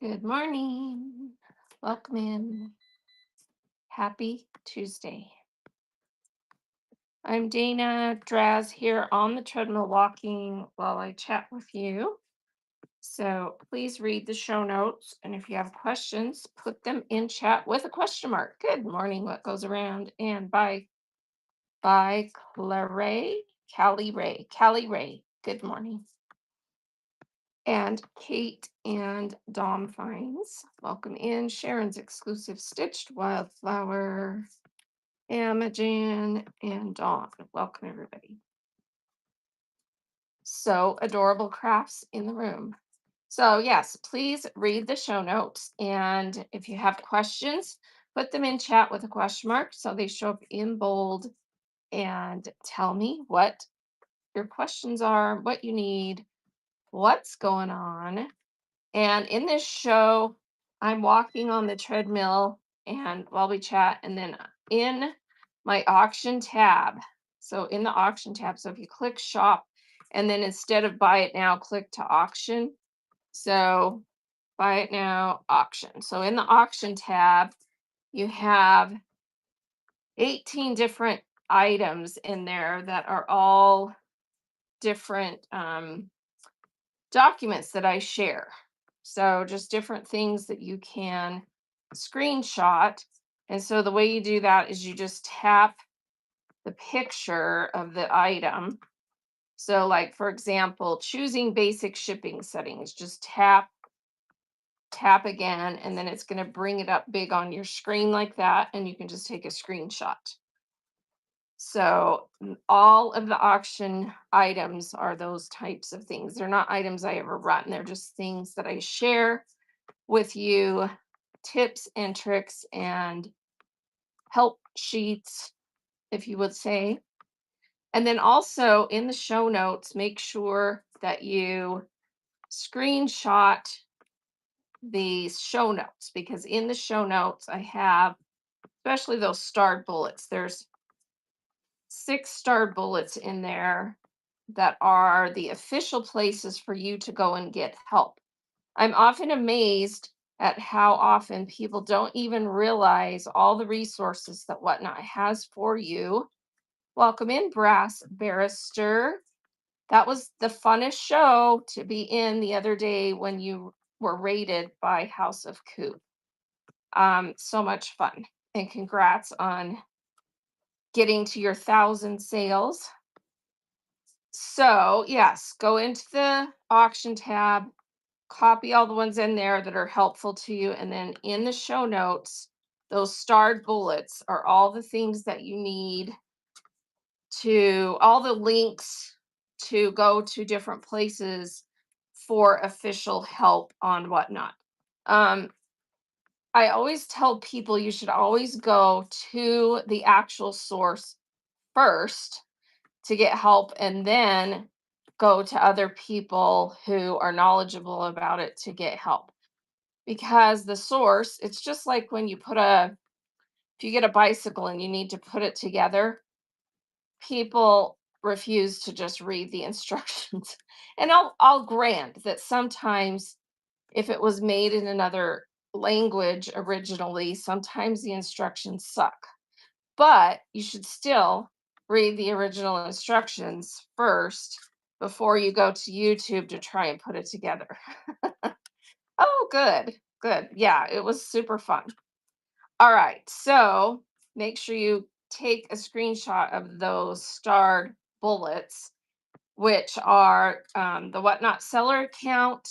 Good morning. Welcome in. Happy Tuesday. I'm Dana Draz here on the treadmill walking while I chat with you. So please read the show notes. And if you have questions, put them in chat with a question mark. Good morning, what goes around. And by Claray, Callie Ray. Good morning. And Kate and Dom Fines. Welcome in. Sharon's exclusive stitched wildflower. Imogen and Dawn. Welcome, everybody. So adorable crafts in the room. So, yes, please read the show notes. And if you have questions, put them in chat with a question mark so they show up in bold and tell me what your questions are, what you need, what's going on. And in this show, I'm walking on the treadmill and while we chat, and then in my auction tab. So in the auction tab, so if you click shop and then instead of buy it now, click to auction. So buy it now, auction. So in the auction tab, you have 18 different items in there that are all different documents that I share. So just different things that you can screenshot. And so the way you do that is you just tap the picture of the item. So like for example, choosing basic shipping settings, just tap again, and then it's going to bring it up big on your screen like that. And you can just take a screenshot. So all of the auction items are those types of things. They're not items I ever run. They're just things that I share with you, tips and tricks and help sheets, if you would say. And then also in the show notes, make sure that you screenshot the show notes because in the show notes, I have, especially those starred bullets, there's 6 starred bullets in there that are the official places for you to go and get help. I'm often amazed at how often people don't even realize all the resources that Whatnot has for you. Welcome in, Brass Barrister. That was the funnest show to be in the other day when you were rated by House of Coop. So much fun. And congrats on getting to your 1,000 sales. So, yes, go into the auction tab, copy all the ones in there that are helpful to you. And then in the show notes, those starred bullets are all the things that you need to, all the links to go to different places for official help on Whatnot. I always tell people you should always go to the actual source first to get help and then go to other people who are knowledgeable about it to get help. Because the source, it's just like when you if you get a bicycle and you need to put it together, people refuse to just read the instructions. And I'll grant that sometimes if it was made in another language originally, sometimes the instructions suck. But you should still read the original instructions first before you go to YouTube to try and put it together. Oh, good. Good. Yeah, it was super fun. All right. So make sure you take a screenshot of those starred bullets, which are the Whatnot seller account,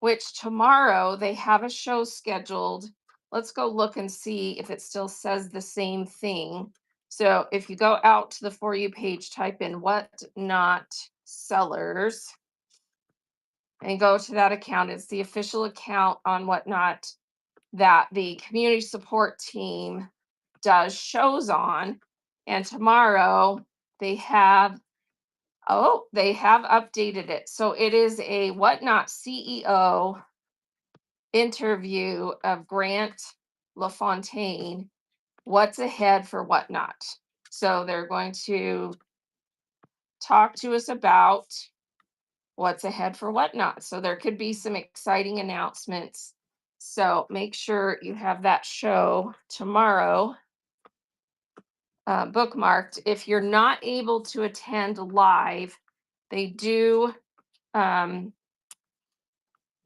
which tomorrow they have a show scheduled. Let's go look and see if it still says the same thing. So if you go out to the For You page, type in Whatnot Sellers and go to that account. It's the official account on Whatnot that the community support team does shows on. And tomorrow they have, oh, they have updated it. So it is a Whatnot CEO interview of Grant LaFontaine, what's ahead for Whatnot. So they're going to talk to us about what's ahead for Whatnot. So there could be some exciting announcements So make sure you have that show tomorrow bookmarked. If you're not able to attend live, they do, um,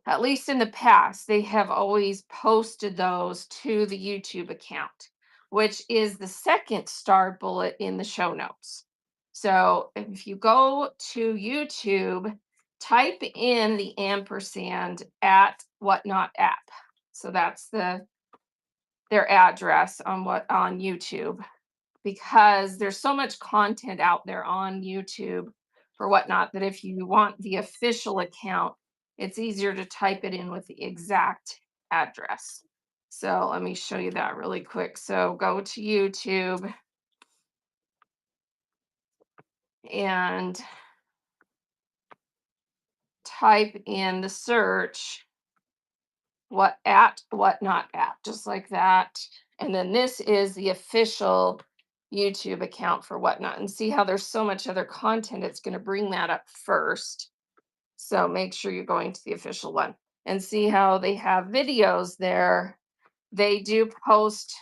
at least in the past, they have always posted those to the YouTube account, which is the second star bullet in the show notes. So if you go to YouTube, type in the ampersand at Whatnot app. So that's their address on YouTube, because there's so much content out there on YouTube for Whatnot that if you want the official account, it's easier to type it in with the exact address. So let me show you that really quick. So go to YouTube and type in the search Whatnot app, just like that. And then this is the official YouTube account for Whatnot. And see how there's so much other content, it's going to bring that up first. So make sure you're going to the official one and see how they have videos there. They do post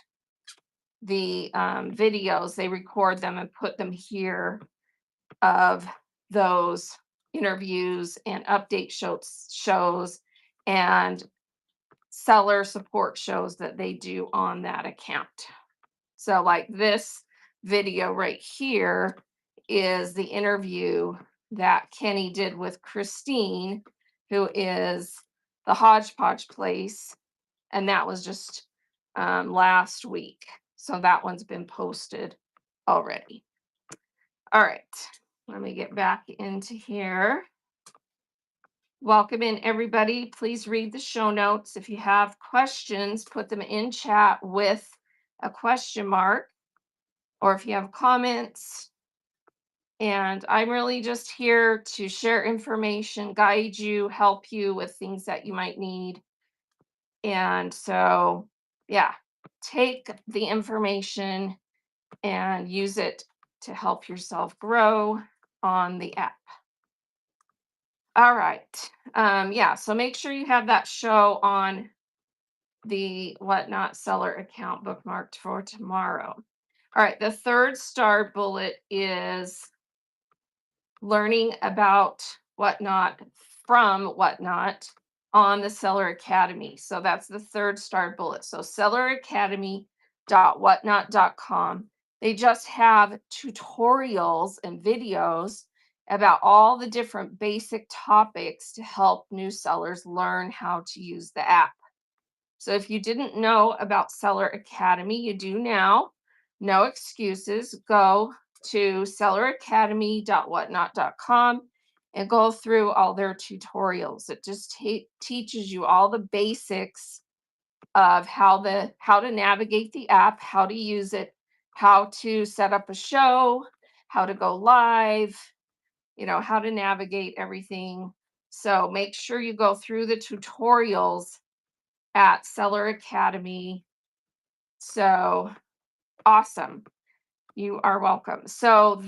the videos, they record them and put them here of those interviews and update shows and seller support shows that they do on that account. So, like this video right here is the interview that Kenny did with Christine, who is the Hodgepodge Place. And that was just last week. So, that one's been posted already. All right, let me get back into here. Welcome in, everybody. Please read the show notes. If you have questions, put them in chat with a question mark, or if you have comments. And I'm really just here to share information, guide you, help you with things that you might need. And so, yeah, take the information and use it to help yourself grow on the app. All right. Yeah, so make sure you have that show on the Whatnot seller account bookmarked for tomorrow. All right, the third star bullet is learning about Whatnot from Whatnot on the Seller Academy. So that's the third star bullet. So selleracademy.whatnot.com. They just have tutorials and videos about all the different basic topics to help new sellers learn how to use the app. So if you didn't know about Seller Academy, you do now. No excuses. Go to selleracademy.whatnot.com and go through all their tutorials. It just teaches you all the basics of how to navigate the app, how to use it, how to set up a show, how to go live, how to navigate everything. So make sure you go through the tutorials at Seller Academy. So awesome. You are welcome. So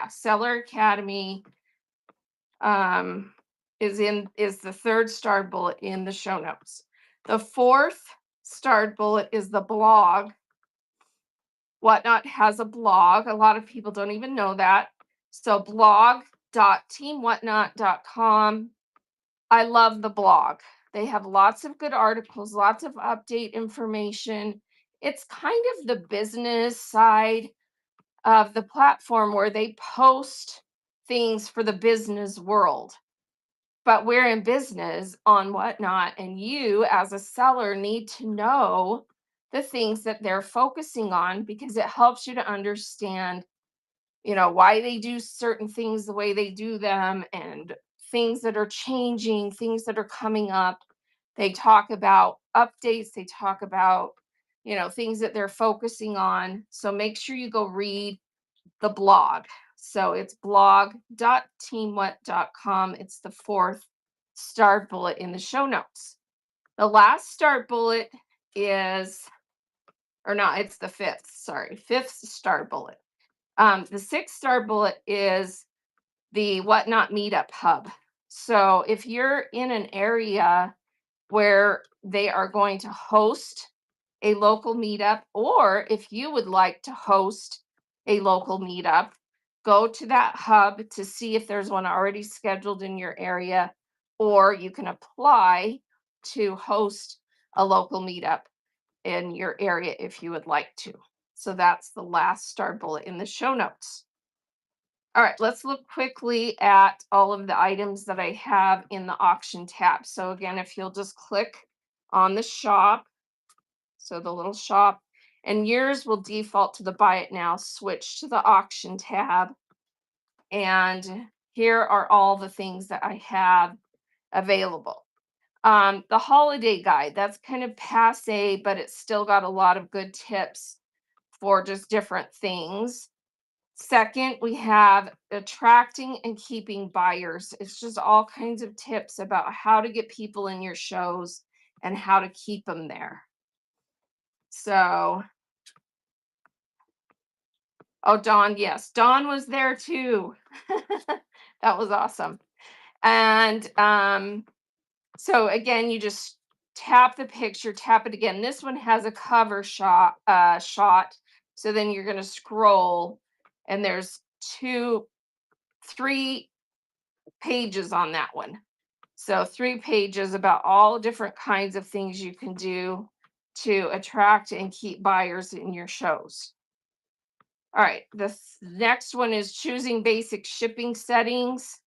Seller Academy is the third star bullet in the show notes. The fourth starred bullet is the blog. Whatnot has a blog. A lot of people don't even know that. So blog.teamwhatnot.com. I love the blog. They have lots of good articles, lots of update information. It's kind of the business side of the platform where they post things for the business world. But we're in business on Whatnot, and you as a seller need to know the things that they're focusing on, because it helps you to understand, why they do certain things the way they do them, and things that are changing, things that are coming up. They talk about updates, they talk about, things that they're focusing on. So make sure you go read the blog. So it's blog.teamwhat.com. It's the fourth star bullet in the show notes. The last star bullet is, or not, it's the fifth star bullet. The sixth star bullet is the Whatnot Meetup Hub. So if you're in an area where they are going to host a local meetup, or if you would like to host a local meetup, go to that hub to see if there's one already scheduled in your area, or you can apply to host a local meetup in your area if you would like to. So that's the last star bullet in the show notes. All right, let's look quickly at all of the items that I have in the auction tab. So again, if you'll just click on the shop, so the little shop, and yours will default to the buy it now, switch to the auction tab. And here are all the things that I have available. The holiday guide, that's kind of passe, but it's still got a lot of good tips for just different things. Second, we have attracting and keeping buyers. It's just all kinds of tips about how to get people in your shows and how to keep them there. So, oh, Dawn, yes, Dawn was there too. That was awesome. And so again, you just tap the picture, tap it again. This one has a cover shot. So then you're going to scroll, and there's three pages on that one. So 3 pages about all different kinds of things you can do to attract and keep buyers in your shows. All right, the next one is choosing basic shipping settings.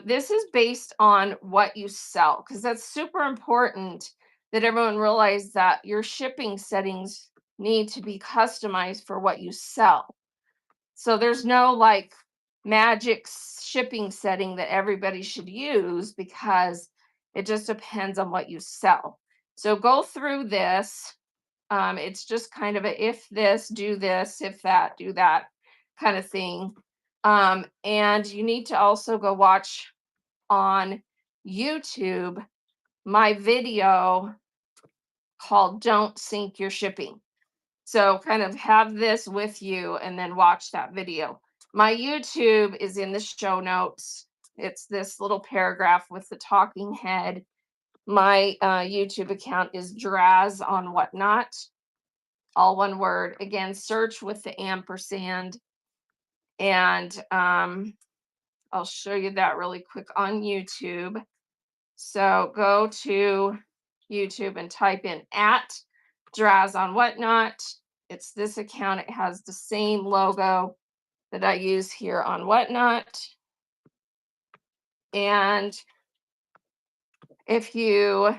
This is based on what you sell, because that's super important that everyone realize that your shipping settings need to be customized for what you sell. So there's no like magic shipping setting that everybody should use, because it just depends on what you sell. So go through this. It's just kind of a if this, do this, if that, do that kind of thing. And you need to also go watch on YouTube my video called Don't Sink Your Shipping. So kind of have this with you and then watch that video. My YouTube is in the show notes. It's this little paragraph with the talking head. My YouTube account is Draz on Whatnot, all one word. Again, search with the ampersand. And I'll show you that really quick on YouTube. So go to YouTube and type in at Draz on Whatnot. It's this account. It has the same logo that I use here on Whatnot. And if you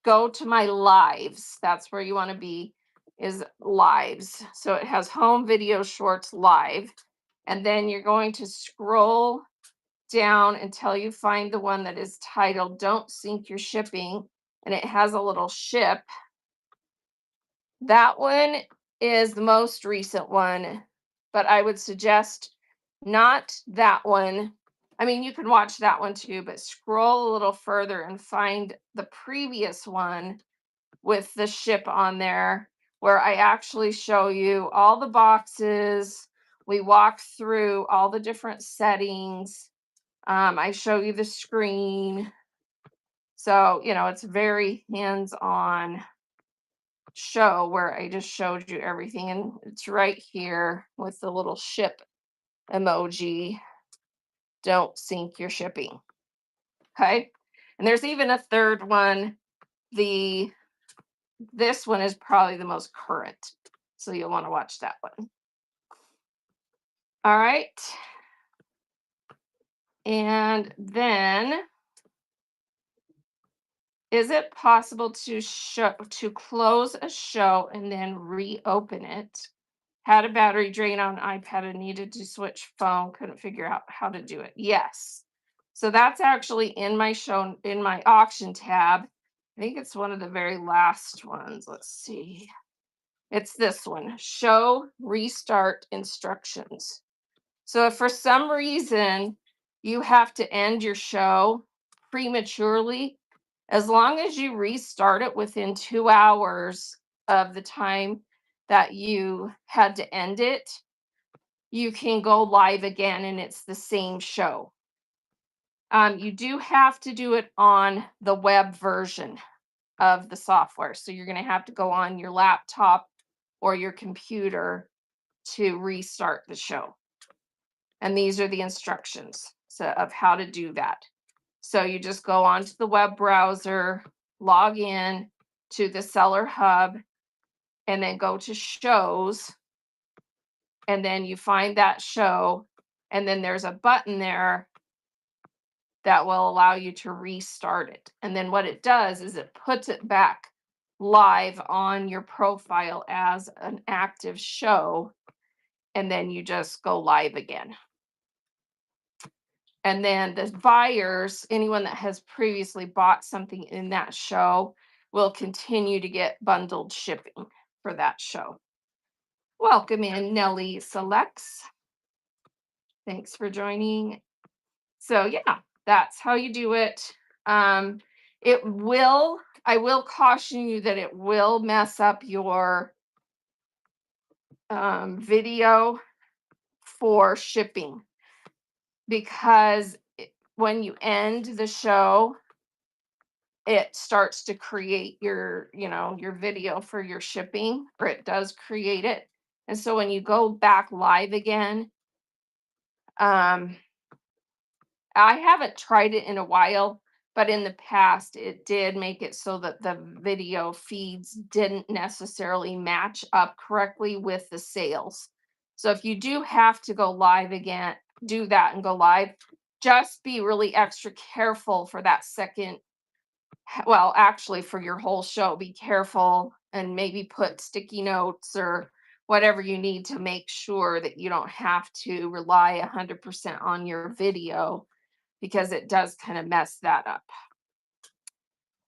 go to my lives, that's where you want to be, is lives. So it has home video shorts live. And then you're going to scroll down until you find the one that is titled Don't Sink Your Shipping. And it has a little ship. That one is the most recent one, but I would suggest not that one. I mean, you can watch that one too, but scroll a little further and find the previous one with the ship on there, where I actually show you all the boxes. We walk through all the different settings. I show you the screen. So, it's very hands-on show where I just showed you everything, and it's right here with the little ship emoji. Don't sink your shipping. Okay. And there's even a third one. This one is probably the most current. So you'll want to watch that one. All right. And then, is it possible to close a show and then reopen it? Had a battery drain on iPad and needed to switch phone, couldn't figure out how to do it. Yes. So that's actually in my auction tab. I think it's one of the very last ones. Let's see. It's this one, show restart instructions. So if for some reason you have to end your show prematurely, as long as you restart it within 2 hours of the time that you had to end it, you can go live again and it's the same show. You do have to do it on the web version of the software. So you're going to have to go on your laptop or your computer to restart the show. And these are the instructions of how to do that. So you just go onto the web browser, log in to the Seller Hub, and then go to shows. And then you find that show. And then there's a button there that will allow you to restart it. And then what it does is it puts it back live on your profile as an active show. And then you just go live again. And then the buyers, anyone that has previously bought something in that show, will continue to get bundled shipping for that show. Welcome in, Nellie Selects. Thanks for joining. So yeah, that's how you do it. I will caution you that it will mess up your video for shipping, because when you end the show, it starts to create your video for your shipping, or it does create it. And so when you go back live again, I haven't tried it in a while, but in the past it did make it so that the video feeds didn't necessarily match up correctly with the sales. So if you do have to go live again, do that and go live. Just be really extra careful for that second. Well, actually, for your whole show, be careful and maybe put sticky notes or whatever you need to make sure that you don't have to rely 100% on your video, because it does kind of mess that up.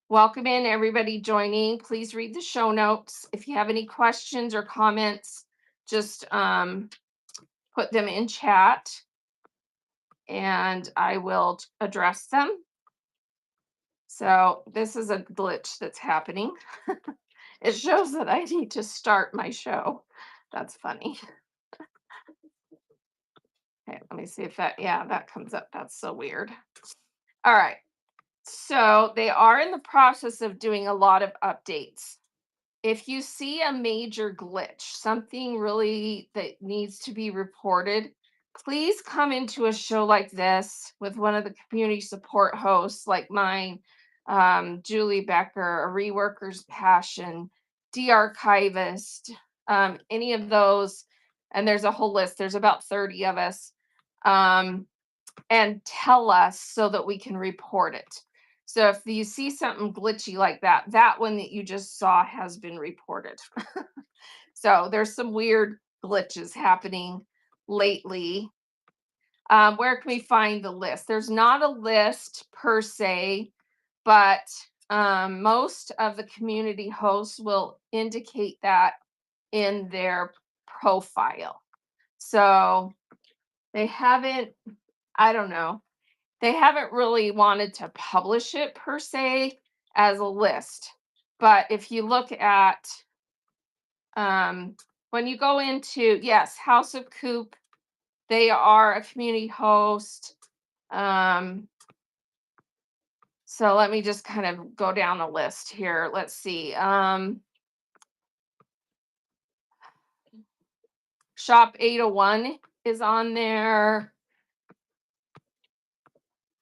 Welcome in, everybody joining. Please read the show notes. If you have any questions or comments, just put them in chat and I will address them. So this is a glitch that's happening. It shows that I need to start my show. That's funny. Okay, let me see if that comes up. That's so weird. All right. So they are in the process of doing a lot of updates. If you see a major glitch, something really that needs to be reported, please come into a show like this with one of the community support hosts like mine, Julie Becker, A Reworker's Passion, De-Archivist, any of those. And there's a whole list. There's about 30 of us. And tell us so that we can report it. So if you see something glitchy like that, that one that you just saw has been reported. So there's some weird glitches happening lately. Where can we find the list? There's not a list per se, but most of the community hosts will indicate that in their profile. So they haven't, I don't know. They haven't really wanted to publish it per se as a list. But if you look at when you go into, yes, House of Coop, they are a community host. So let me just kind of go down the list here. Let's see. Shop 801 is on there.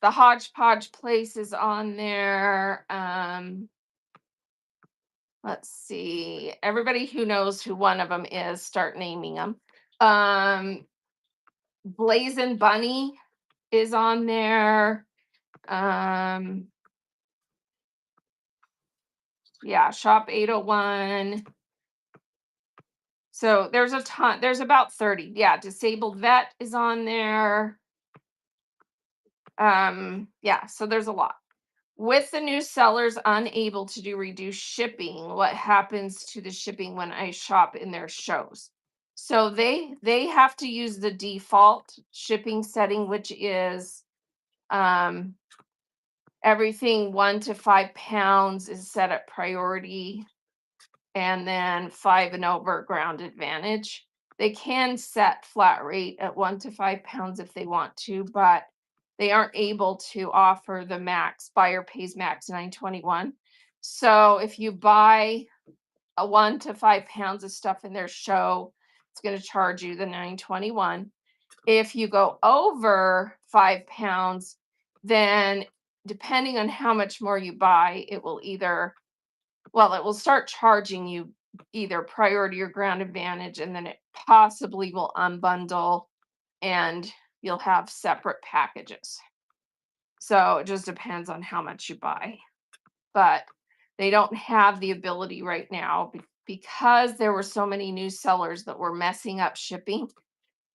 The Hodgepodge Place is on there. Let's see. Everybody who knows who one of them is, start naming them. Blazing Bunny is on there. Yeah, Shop 801. So there's a ton. There's about 30. Yeah, Disabled Vet is on there. Yeah, so there's a lot. With the new sellers unable to do reduced shipping, what happens to the shipping when I shop in their shows? So they have to use the default shipping setting, which is everything 1 to 5 pounds is set at priority, and then 5 and over ground advantage. They can set flat rate at 1 to 5 pounds if they want to, but they aren't able to offer the max, buyer pays max 921. So if you buy a 1 to 5 pounds of stuff in their show, it's going to charge you the 921. If you go over 5 pounds, then depending on how much more you buy, it will either, well, it will start charging you either priority or ground advantage, and then it possibly will unbundle and you'll have separate packages. So it just depends on how much you buy. But they don't have the ability right now because there were so many new sellers that were messing up shipping.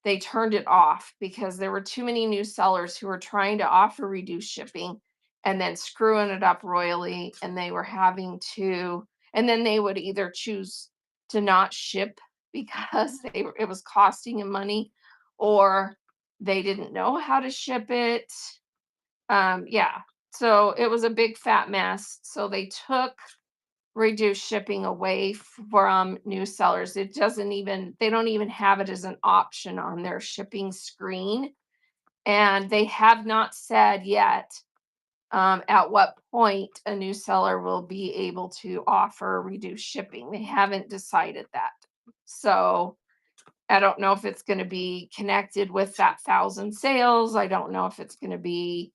They turned it off because there were too many new sellers who were trying to offer reduced shipping and then screwing it up royally. And they were having to, and then they would either choose to not ship because it was costing them money, or they didn't know how to ship it. Yeah. So it was a big fat mess. So they took reduced shipping away from new sellers. It doesn't even, they don't even have it as an option on their shipping screen. And they have not said yet at what point a new seller will be able to offer reduced shipping. They haven't decided that. So I don't know if it's going to be connected with that 1,000 sales. I don't know if it's going to be,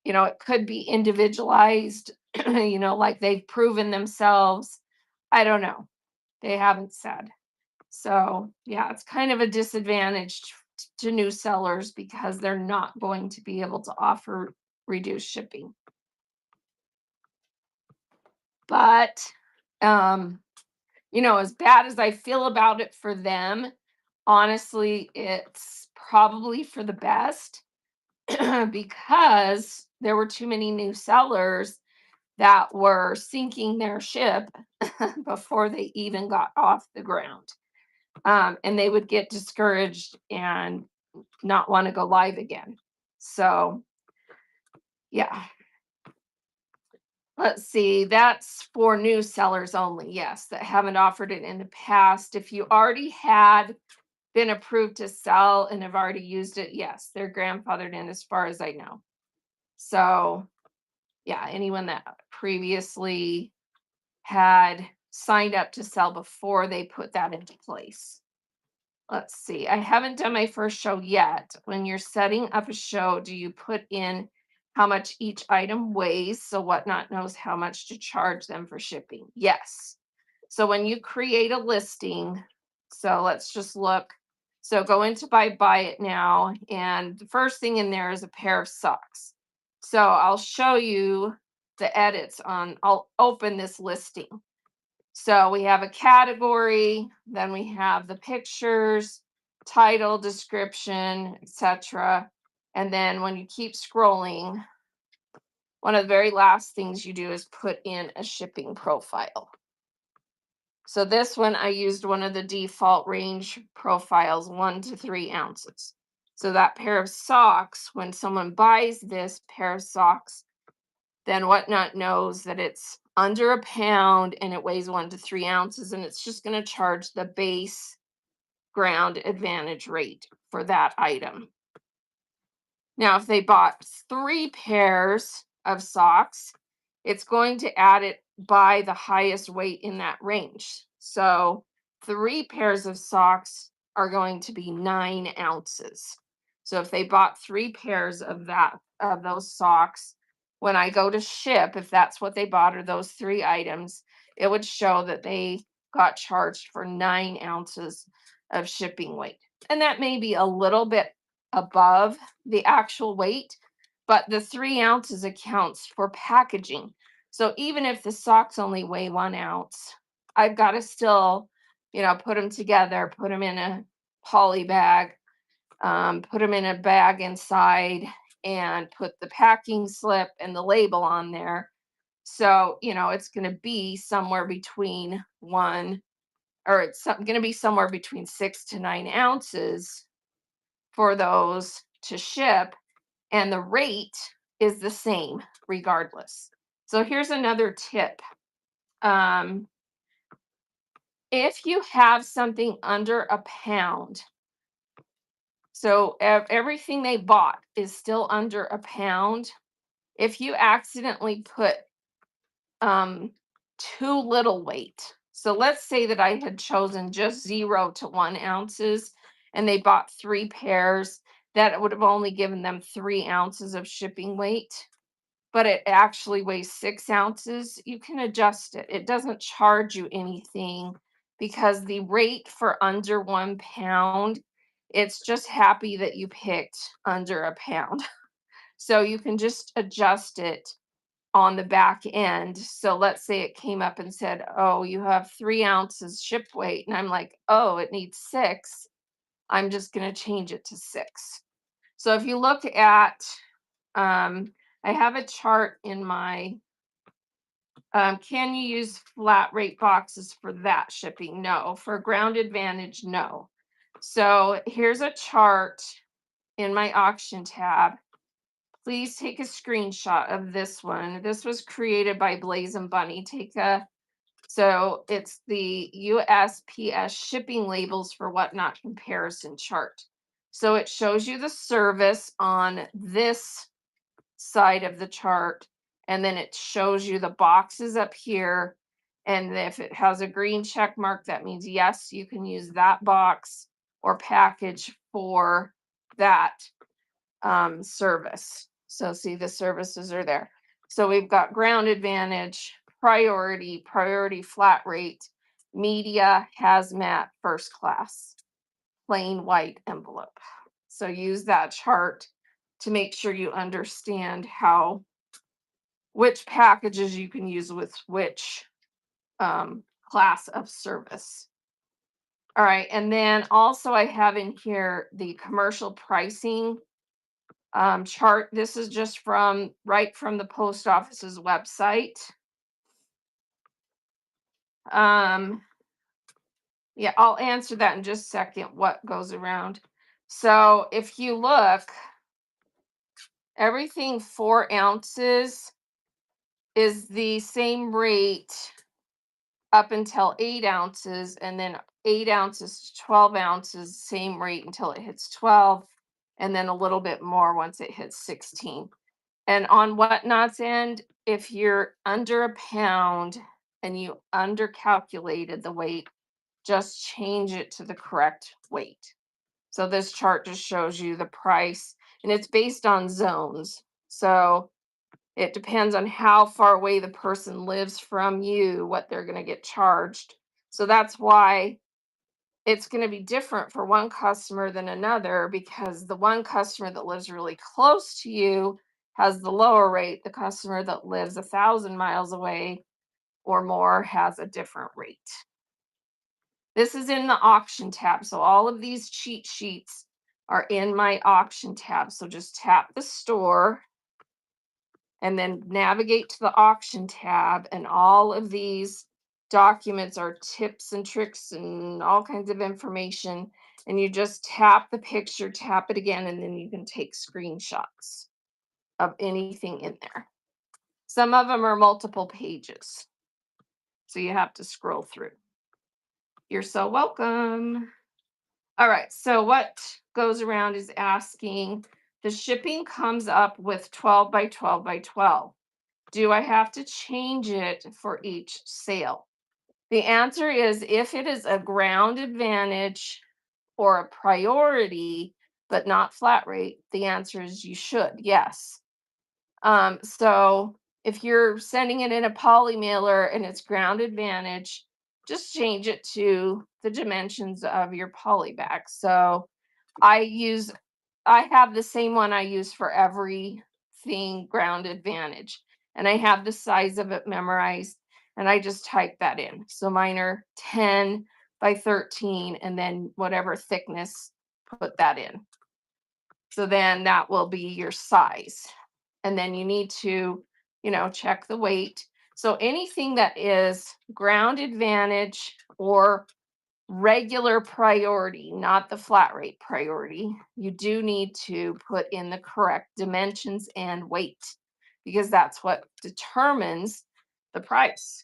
it could be individualized, like they've proven themselves. I don't know. They haven't said. So, yeah, it's kind of a disadvantage to new sellers because they're not going to be able to offer reduced shipping. But, as bad as I feel about it for them, honestly, it's probably for the best because there were too many new sellers that were sinking their ship before they even got off the ground. And they would get discouraged and not want to go live again. So, yeah. Let's see. That's for new sellers only. Yes, that haven't offered it in the past. If you already had been approved to sell and have already used it, yes, they're grandfathered in as far as I know. So, yeah, anyone that previously had signed up to sell before they put that into place. Let's see. I haven't done my first show yet. When you're setting up a show, do you put in how much each item weighs so Whatnot knows how much to charge them for shipping? Yes. So when you create a listing, so let's just look. So go into buy it now, and the first thing in there is a pair of socks. So I'll show you the edits on, I'll open this listing. So we have a category, then we have the pictures, title, description, etc. And then when you keep scrolling, one of the very last things you do is put in a shipping profile. So this one, I used one of the default range profiles, 1 to 3 ounces. So that pair of socks, when someone buys this pair of socks, then Whatnot knows that it's under a pound and it weighs 1 to 3 ounces, and it's just going to charge the base ground advantage rate for that item. Now, if they bought 3 pairs of socks, it's going to add it by the highest weight in that range. So 3 pairs of socks are going to be 9 ounces. So if they bought 3 pairs of those socks, when I go to ship, if that's what they bought or those 3 items, it would show that they got charged for 9 ounces of shipping weight. And that may be a little bit above the actual weight, but the 3 ounces accounts for packaging. So even if the socks only weigh 1 ounce, I've got to still, put them together, put them in a poly bag, put them in a bag inside, and put the packing slip and the label on there. So, it's going to be somewhere between it's going to be somewhere between 6 to 9 ounces for those to ship, and the rate is the same regardless. So here's another tip. If you have something under a pound, So everything they bought is still under a pound. If you accidentally put um, too little weight. So let's say that I had chosen just 0 to 1 ounces and they bought 3 pairs, that would have only given them 3 ounces of shipping weight, but it actually weighs 6 ounces. You can adjust it. It doesn't charge you anything because the rate for under 1 pound, it's just happy that you picked under a pound. So you can just adjust it on the back end. So let's say it came up and said, "Oh, you have 3 ounces ship weight." And I'm like, "Oh, it needs 6." I'm just going to change it to 6. So if you look at, I have a chart in my, can you use flat rate boxes for that shipping? No. For Ground Advantage, no. So here's a chart in my auction tab. Please take a screenshot of this one. This was created by Blazing Bunny. So it's the USPS shipping labels for whatnot comparison chart. So it shows you the service on this side of the chart, and then it shows you the boxes up here. And if it has a green check mark, that means yes, you can use that box or package for that service. So see, the services are there. So we've got Ground Advantage, priority flat rate, media, hazmat, first class, plain white envelope. So use that chart to make sure you understand which packages you can use with which class of service. All right, and then also I have in here the commercial pricing chart. This is just right from the post office's website. Um, yeah, I'll answer that in just a second, what goes around. So if you look, everything 4 ounces is the same rate up until 8 ounces, and then 8 ounces to 12 ounces, same rate until it hits 12, and then a little bit more once it hits 16. And on Whatnot's end, if you're under a pound and you undercalculated the weight, just change it to the correct weight. So this chart just shows you the price, and it's based on zones. So it depends on how far away the person lives from you, what they're going to get charged. So that's why it's going to be different for one customer than another, because the one customer that lives really close to you has the lower rate. The customer that lives 1,000 miles away or more has a different rate. This is in the auction tab. So all of these cheat sheets are in my auction tab. So just tap the store and then navigate to the auction tab, and all of these documents are tips and tricks and all kinds of information. And you just tap the picture, tap it again, and then you can take screenshots of anything in there. Some of them are multiple pages, so you have to scroll through. You're so welcome. All right, so what goes around is asking, the shipping comes up with 12 by 12 by 12. Do I have to change it for each sale? The answer is, if it is a Ground Advantage or a priority, but not flat rate, the answer is you should, yes. So if you're sending it in a poly mailer and it's Ground Advantage, just change it to the dimensions of your poly bag. So I have the same one I use for everything Ground Advantage, and I have the size of it memorized, and I just type that in. So mine are 10 by 13, and then whatever thickness, put that in. So then that will be your size. And then you need to, check the weight. So anything that is Ground Advantage or regular priority, not the flat rate priority, you do need to put in the correct dimensions and weight, because that's what determines the price.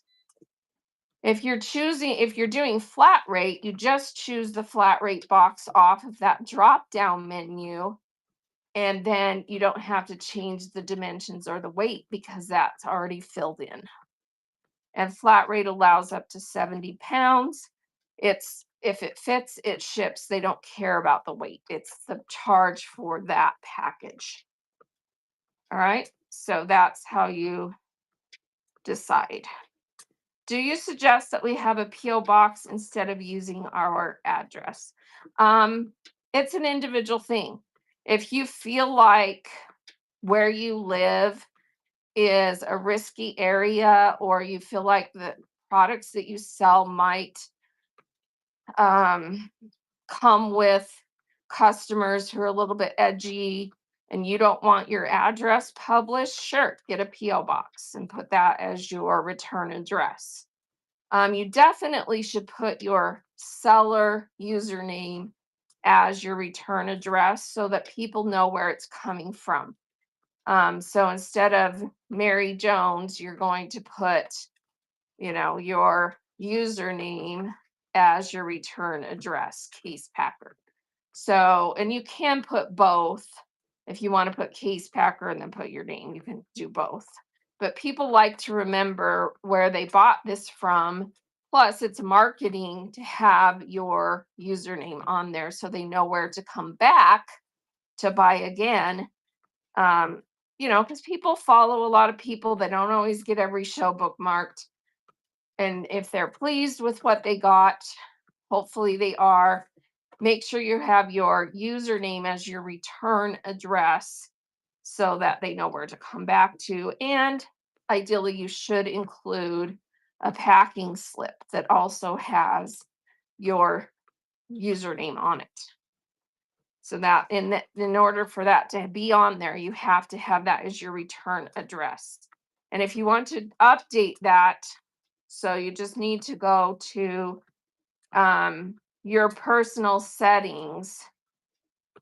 If you're doing flat rate, you just choose the flat rate box off of that drop down menu, and then you don't have to change the dimensions or the weight because that's already filled in. And flat rate allows up to 70 pounds. It's if it fits, it ships. They don't care about the weight. It's the charge for that package. All right. So that's how you decide. Do you suggest that we have a P.O. box instead of using our address? Um, it's an individual thing. If you feel like where you live is a risky area, or you feel like the products that you sell might um, come with customers who are a little bit edgy and you don't want your address published, sure, get a P.O. box and put that as your return address. You definitely should put your seller username as your return address so that people know where it's coming from. So instead of Mary Jones, you're going to put, your username as your return address, Case Packer. So, and you can put both. If you want to put Case Packer and then put your name, you can do both. But people like to remember where they bought this from. Plus, it's marketing to have your username on there so they know where to come back to buy again. Um, because people follow a lot of people. They don't always get every show bookmarked. And if they're pleased with what they got, hopefully they are. Make sure you have your username as your return address so that they know where to come back to. And ideally, you should include a packing slip that also has your username on it. So that in order for that to be on there, you have to have that as your return address. And if you want to update that, so you just need to go to your personal settings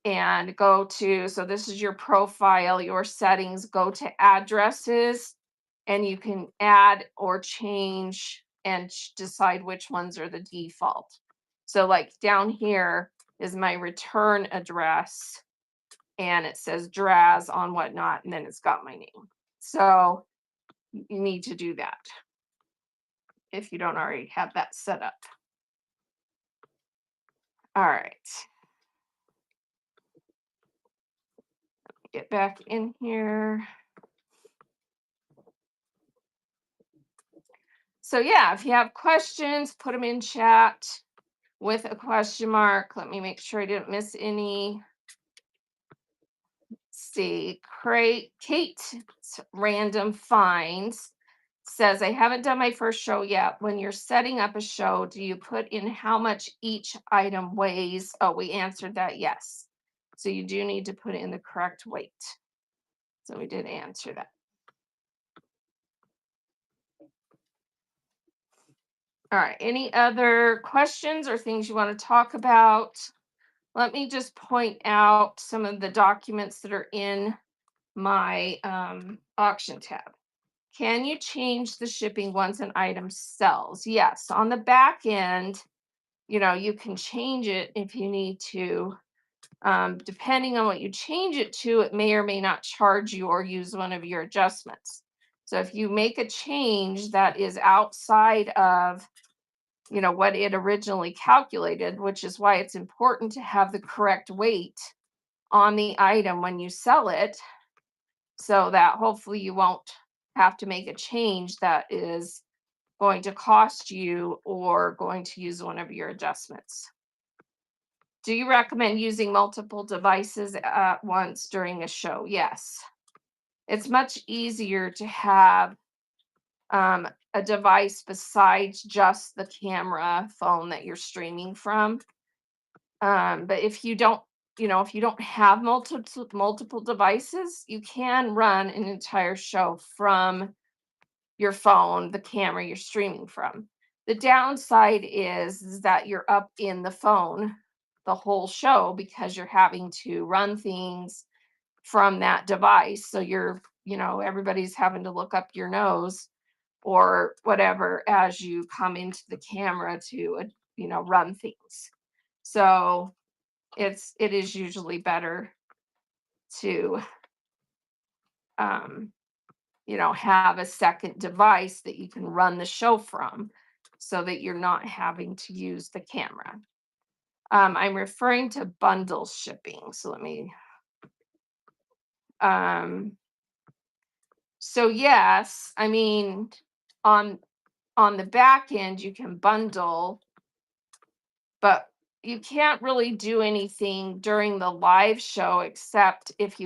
and go to, so this is your profile, your settings, go to addresses, and you can add or change and decide which ones are the default. So like down here is my return address, and it says Draz on whatnot, and then it's got my name. So you need to do that if you don't already have that set up. All right. Get back in here. So yeah, if you have questions, put them in chat with a question mark. Let me make sure I didn't miss any. See, Kate's Random Finds says, I haven't done my first show yet. When you're setting up a show, do you put in how much each item weighs? Oh, we answered that, yes. So you do need to put in the correct weight. So we did answer that. All right, any other questions or things you want to talk about? Let me just point out some of the documents that are in my auction tab. Can you change the shipping once an item sells? Yes, on the back end, you can change it if you need to. Depending on what you change it to, it may or may not charge you or use one of your adjustments. So if you make a change that is outside of what it originally calculated, which is why it's important to have the correct weight on the item when you sell it, so that hopefully you won't have to make a change that is going to cost you or going to use one of your adjustments. Do you recommend using multiple devices at once during a show? Yes. It's much easier to have a device besides just the camera phone that you're streaming from. But if you don't, if you don't have multiple devices, you can run an entire show from your phone, the camera you're streaming from. The downside is that you're up in the phone the whole show because you're having to run things from that device. So everybody's having to look up your nose or whatever as you come into the camera to run things. So it is usually better to um, have a second device that you can run the show from so that you're not having to use the camera. I'm referring to bundle shipping. So let me um so yes, I mean on on the back end you can bundle, but you can't really do anything during the live show except if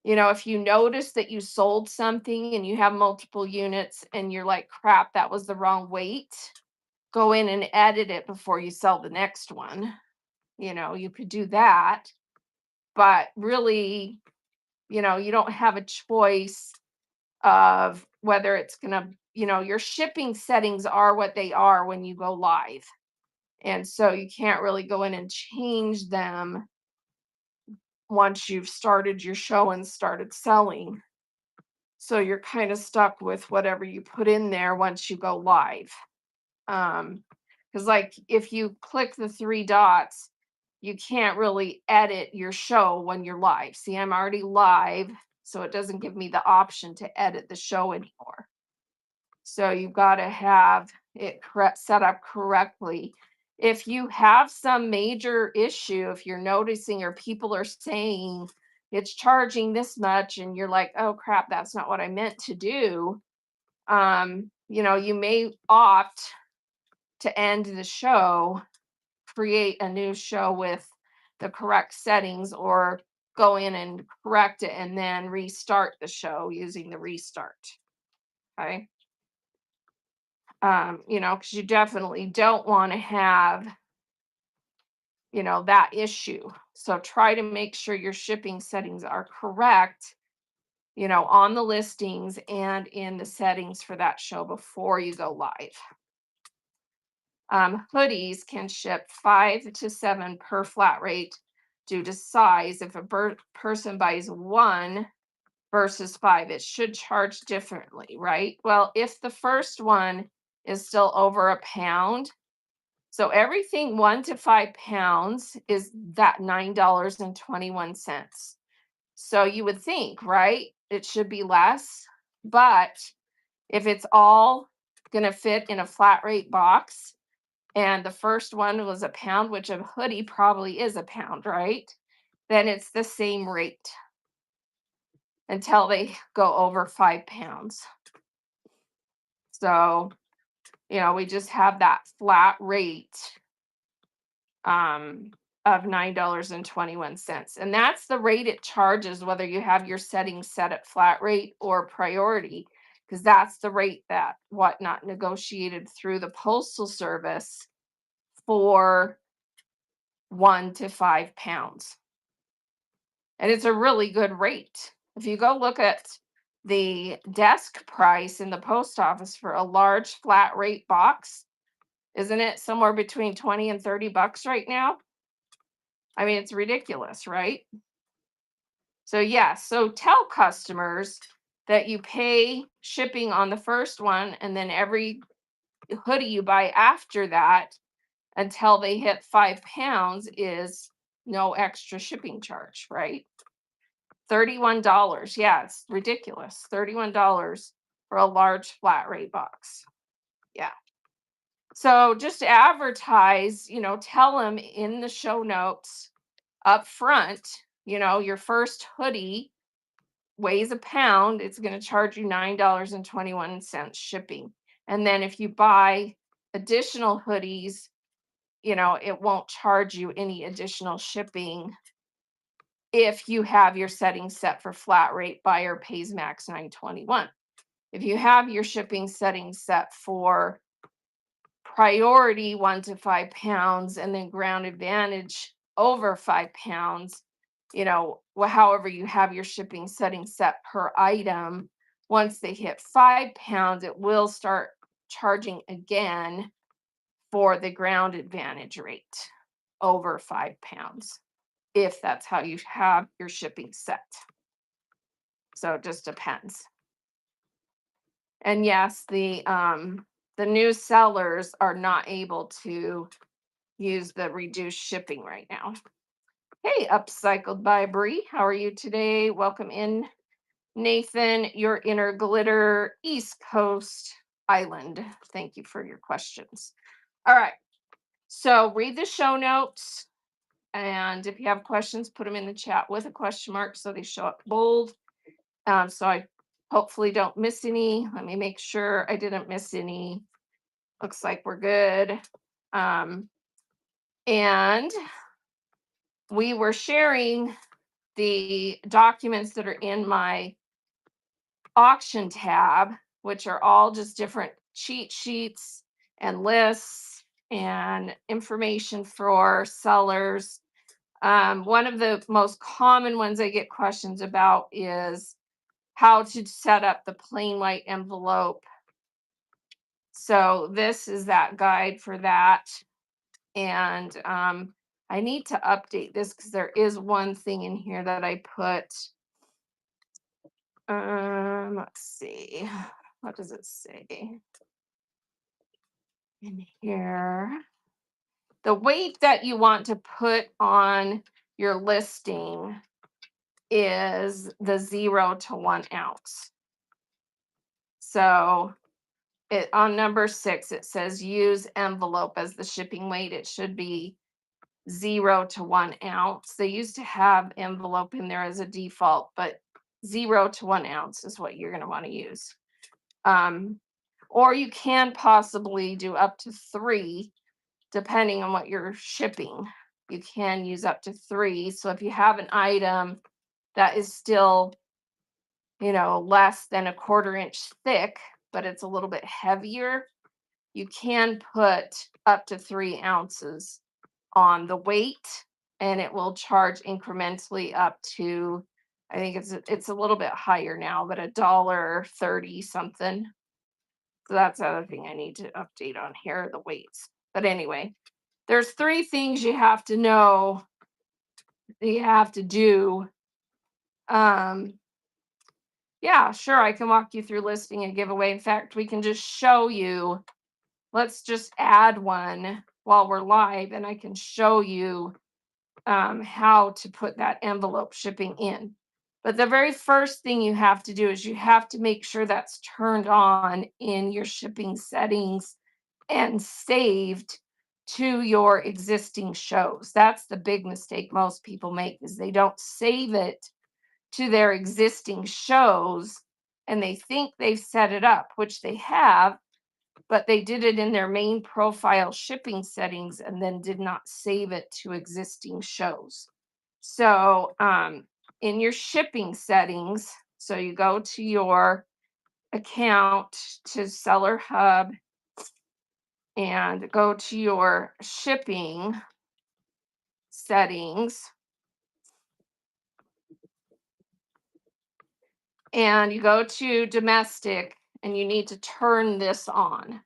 if you notice that you sold something and you have multiple units and you're like, crap, that was the wrong weight, go in and edit it before you sell the next one. You could do that, but really, you don't have a choice of whether it's going to, your shipping settings are what they are when you go live. And so you can't really go in and change them once you've started your show and started selling. So you're kind of stuck with whatever you put in there once you go live. Because like if you click the three dots, you can't really edit your show when you're live. See, I'm already live, so it doesn't give me the option to edit the show anymore. So you've got to have it set up correctly. If you have some major issue, if you're noticing or people are saying it's charging this much and you're like, oh crap, that's not what I meant to do, you may opt to end the show, create a new show with the correct settings, or go in and correct it and then restart the show using the restart. Okay. Because you definitely don't want to have, that issue. So try to make sure your shipping settings are correct, on the listings and in the settings for that show before you go live. Hoodies can ship 5 to 7 per flat rate due to size. If a person buys 1 versus 5, it should charge differently, right? Well, if the first one is still over a pound, so everything 1 to 5 pounds is that $9.21. So you would think, right? It should be less. But if it's all going to fit in a flat rate box, and the first one was a pound, which a hoodie probably is a pound, right? Then it's the same rate until they go over 5 pounds. So, we just have that flat rate of $9.21. And that's the rate it charges, whether you have your settings set at flat rate or priority, because that's the rate that Whatnot negotiated through the Postal Service for 1 to 5 pounds. And it's a really good rate. If you go look at the desk price in the post office for a large flat rate box, isn't it somewhere between 20 and $30 right now? I mean, it's ridiculous, right? So, yeah, so tell customers that you pay shipping on the first one, and then every hoodie you buy after that until they hit 5 pounds is no extra shipping charge, right? $31. Yeah, it's ridiculous. $31 for a large flat rate box. Yeah. So just advertise, tell them in the show notes up front, your first hoodie weighs a pound, it's going to charge you $9.21 shipping. And then if you buy additional hoodies, it won't charge you any additional shipping if you have your settings set for flat rate. Buyer pays max $9.21. If you have your shipping settings set for priority 1 to 5 pounds and then ground advantage over 5 pounds, however you have your shipping settings set per item, once they hit 5 pounds, it will start charging again for the ground advantage rate over 5 pounds, if that's how you have your shipping set. So it just depends. And yes, the new sellers are not able to use the reduced shipping right now. Hey, upcycled by Bree. How are you today? Welcome in, Nathan, your inner glitter East Coast Island. Thank you for your questions. All right. So read the show notes. And if you have questions, put them in the chat with a question mark so they show up bold. So I hopefully don't miss any. Let me make sure I didn't miss any. Looks like we're good. And we were sharing the documents that are in my auction tab, which are all just different cheat sheets and lists and information for sellers. One of the most common ones I get questions about is how to set up the plain white envelope. So this is that guide for that. And I need to update this because there is one thing in here that I put. Let's see. What does it say in here? The weight that you want to put on your listing is the 0 to 1 ounce. So it on number 6, it says use envelope as the shipping weight. It should be 0 to 1 ounce. They used to have envelope in there as a default, but 0 to 1 ounce is what you're going to want to use. Or you can possibly do up to 3, depending on what you're shipping. You can use up to 3. So if you have an item that is still, less than a 1/4 inch thick, but it's a little bit heavier, you can put up to 3 ounces on the weight, and it will charge incrementally up to, I think it's a little bit higher now, but $1.30 something. So that's the other thing I need to update on here, the weights. But anyway, there's 3 things you have to know that you have to do. Yeah, sure, I can walk you through listing a giveaway. In fact, we can just show you. Let's just add one while we're live, and I can show you how to put that envelope shipping in. But the very first thing you have to do is you have to make sure that's turned on in your shipping settings and saved to your existing shows. That's the big mistake most people make, is they don't save it to their existing shows and they think they've set it up, which they have, but they did it in their main profile shipping settings and then did not save it to existing shows. So in your shipping settings, so you go to your account, to Seller Hub, and go to your shipping settings, and you go to domestic, and you need to turn this on,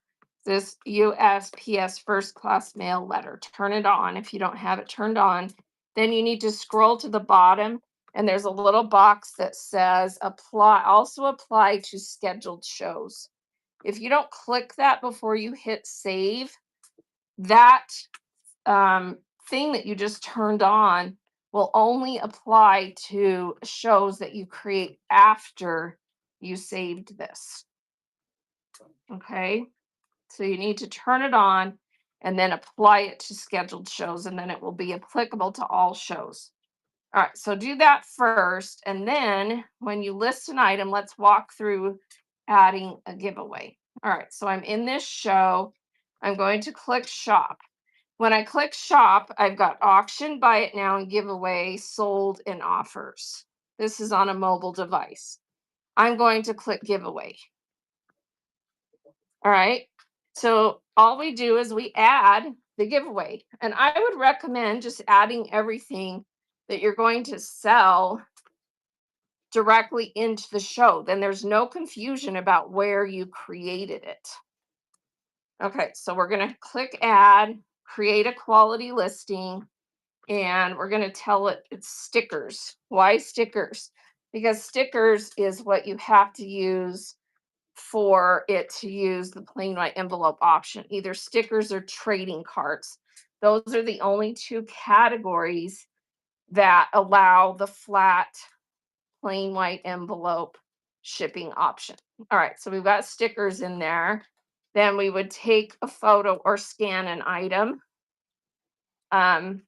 this USPS first class mail letter. Turn it on if you don't have it turned on. Then you need to scroll to the bottom, and there's a little box that says apply to scheduled shows. If you don't click that before you hit save, that thing that you just turned on will only apply to shows that you create after you saved this. Okay, so you need to turn it on and then apply it to scheduled shows, and then it will be applicable to all shows. All right, so do that first, and then when you list an item, let's walk through adding a giveaway. All right, so I'm in this show. I'm going to click shop. When I click shop, I've got auction, buy it now, and giveaway, sold, and offers. This is on a mobile device. I'm going to click giveaway. All right. So all we do is we add the giveaway. And I would recommend just adding everything that you're going to sell directly into the show. Then there's no confusion about where you created it. Okay, so we're going to click add, create a quality listing, and we're going to tell it it's stickers. Why stickers? Because stickers is what you have to use for it to use the plain white envelope option, either stickers or trading cards. Those are the only two categories that allow the flat plain white envelope shipping option. All right, so we've got stickers in there. Then we would take a photo or scan an item. Um,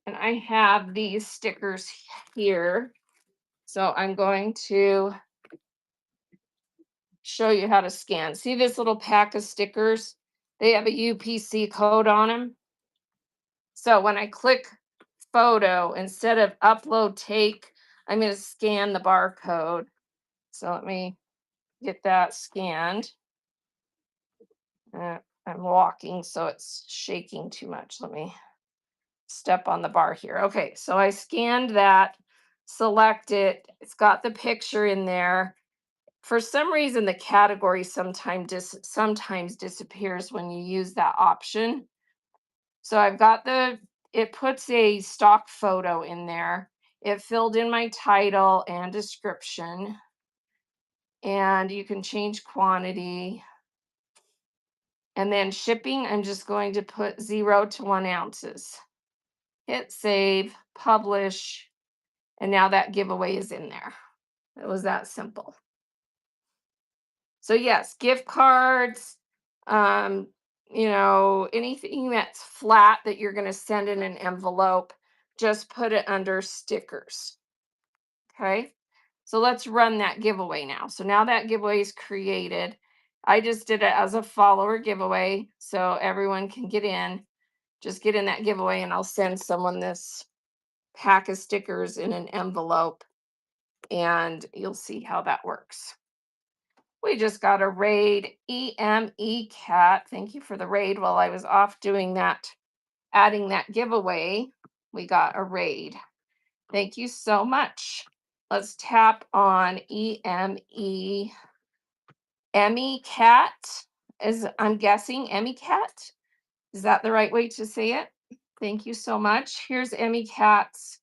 and I have these stickers here. So I'm going to show you how to scan. See this little pack of stickers? They have a UPC code on them. So when I click photo, instead of upload take, I'm going to scan the barcode. So let me get that scanned. I'm walking, so it's shaking too much. Let me step on the bar here. Okay, so I scanned that, select it. It's got the picture in there. For some reason, the category sometimes disappears when you use that option. So I've got it puts a stock photo in there. It filled in my title and description. And you can change quantity. And then shipping, I'm just going to put 0 to 1 ounces. Hit save, publish, and now that giveaway is in there. It was that simple. So yes, gift cards, um, anything that's flat that you're going to send in an envelope, just put it under stickers. Okay. So let's run that giveaway now. So now that giveaway is created. I just did it as a follower giveaway so everyone can get in. Just get in that giveaway and I'll send someone this pack of stickers in an envelope and you'll see how that works. We just got a raid, EME Cat. Thank you for the raid. While I was off doing that, adding that giveaway, we got a raid. Thank you so much. Let's tap on EME. Emmy Cat, I'm guessing Emmy Cat. Is that the right way to say it? Thank you so much. Here's Emmy Cat's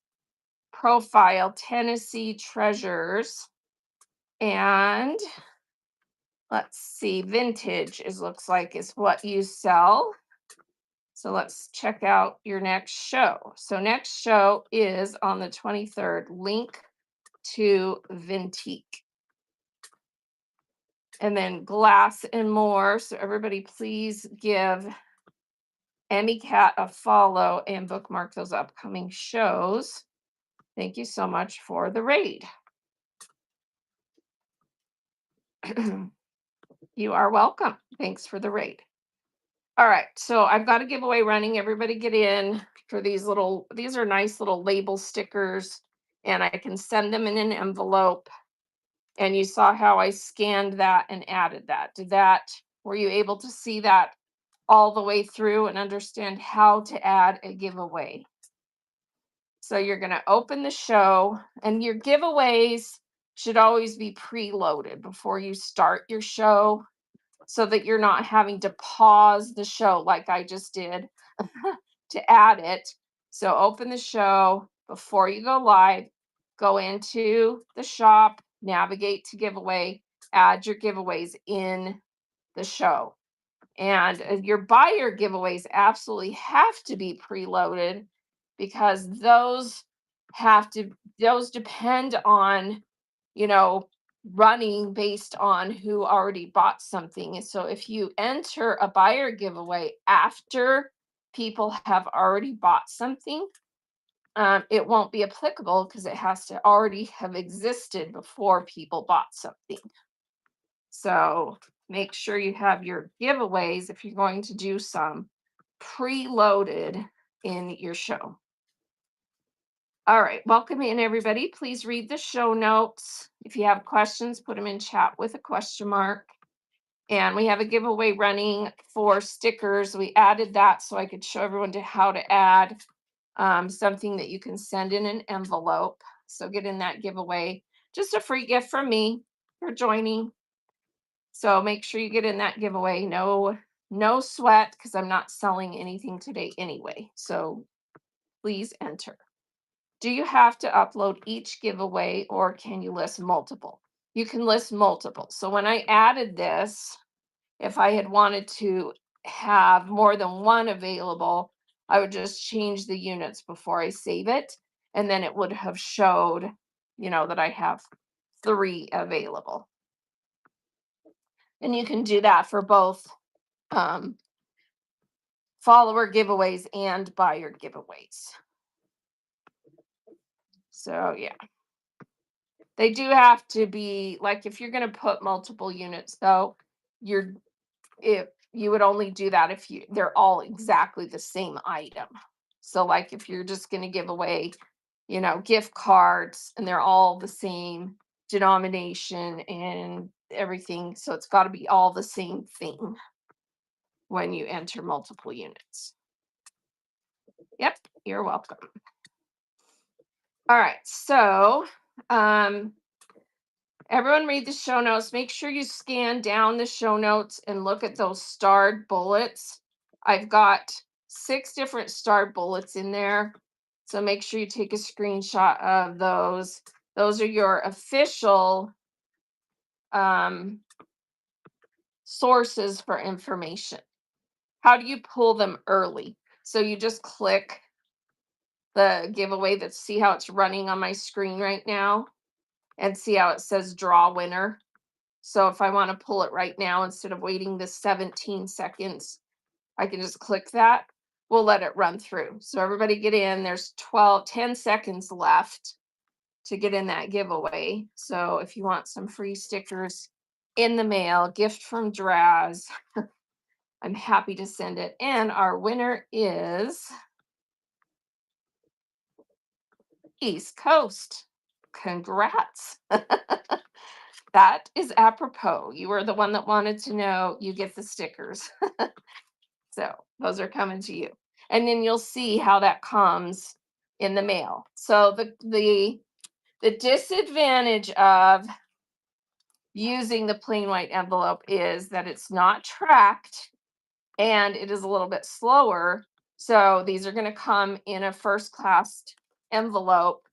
profile, Tennessee Treasures. And let's see, vintage looks like is what you sell. So let's check out your next show. So next show is on the 23rd, link to Vintique. And then Glass and More. So everybody please give Emmy Cat a follow and bookmark those upcoming shows. Thank you so much for the raid. You are welcome. Thanks for the raid. All right, so I've got a giveaway running. Everybody get in for these are nice little label stickers, and I can send them in an envelope. And you saw how I scanned that and added that. Were you able to see that all the way through and understand how to add a giveaway? So you're going to open the show, and your giveaways should always be preloaded before you start your show so that you're not having to pause the show like I just did to add it. So open the show before you go live, go into the shop, navigate to giveaway, add your giveaways in the show. And your buyer giveaways absolutely have to be preloaded because those depend on, you know, running based on who already bought something. And so if you enter a buyer giveaway after people have already bought something, it won't be applicable because it has to already have existed before people bought something. So make sure you have your giveaways, if you're going to do some, preloaded in your show. All right, welcome in everybody. Please read the show notes. If you have questions, put them in chat with a question mark. And we have a giveaway running for stickers. We added that so I could show everyone how to add something that you can send in an envelope. So get in that giveaway. Just a free gift from me for joining. So make sure you get in that giveaway. No sweat because I'm not selling anything today anyway. So please enter. Do you have to upload each giveaway or can you list multiple? you can list multiple. So when I added this, if I had wanted to have more than one available, I would just change the units before I save it. And then it would have showed, that I have 3 available. And you can do that for both um, follower giveaways and buyer giveaways. So yeah, they do have to be like, if you're going to put multiple units though, you're if you would only do that if they're all exactly the same item. So like if you're just going to give away, gift cards and they're all the same denomination and everything, so it's got to be all the same thing when you enter multiple units. Yep, you're welcome. All right, so everyone read the show notes. Make sure you scan down the show notes and look at those starred bullets. I've got 6 different starred bullets in there. So make sure you take a screenshot of those. Those are your official sources for information. How do you pull them early? So you just click the giveaway, see how it's running on my screen right now, and see how it says draw winner. So if I want to pull it right now, instead of waiting the 17 seconds, I can just click that. We'll let it run through. So everybody get in. There's 10 seconds left to get in that giveaway. So if you want some free stickers in the mail, gift from Draz, I'm happy to send it. And our winner is East Coast. Congrats. That is apropos. You were the one that wanted to know. You get the stickers. So those are coming to you. And then you'll see how that comes in the mail. So the disadvantage of using the plain white envelope is that it's not tracked and it is a little bit slower. So these are going to come in a first class envelope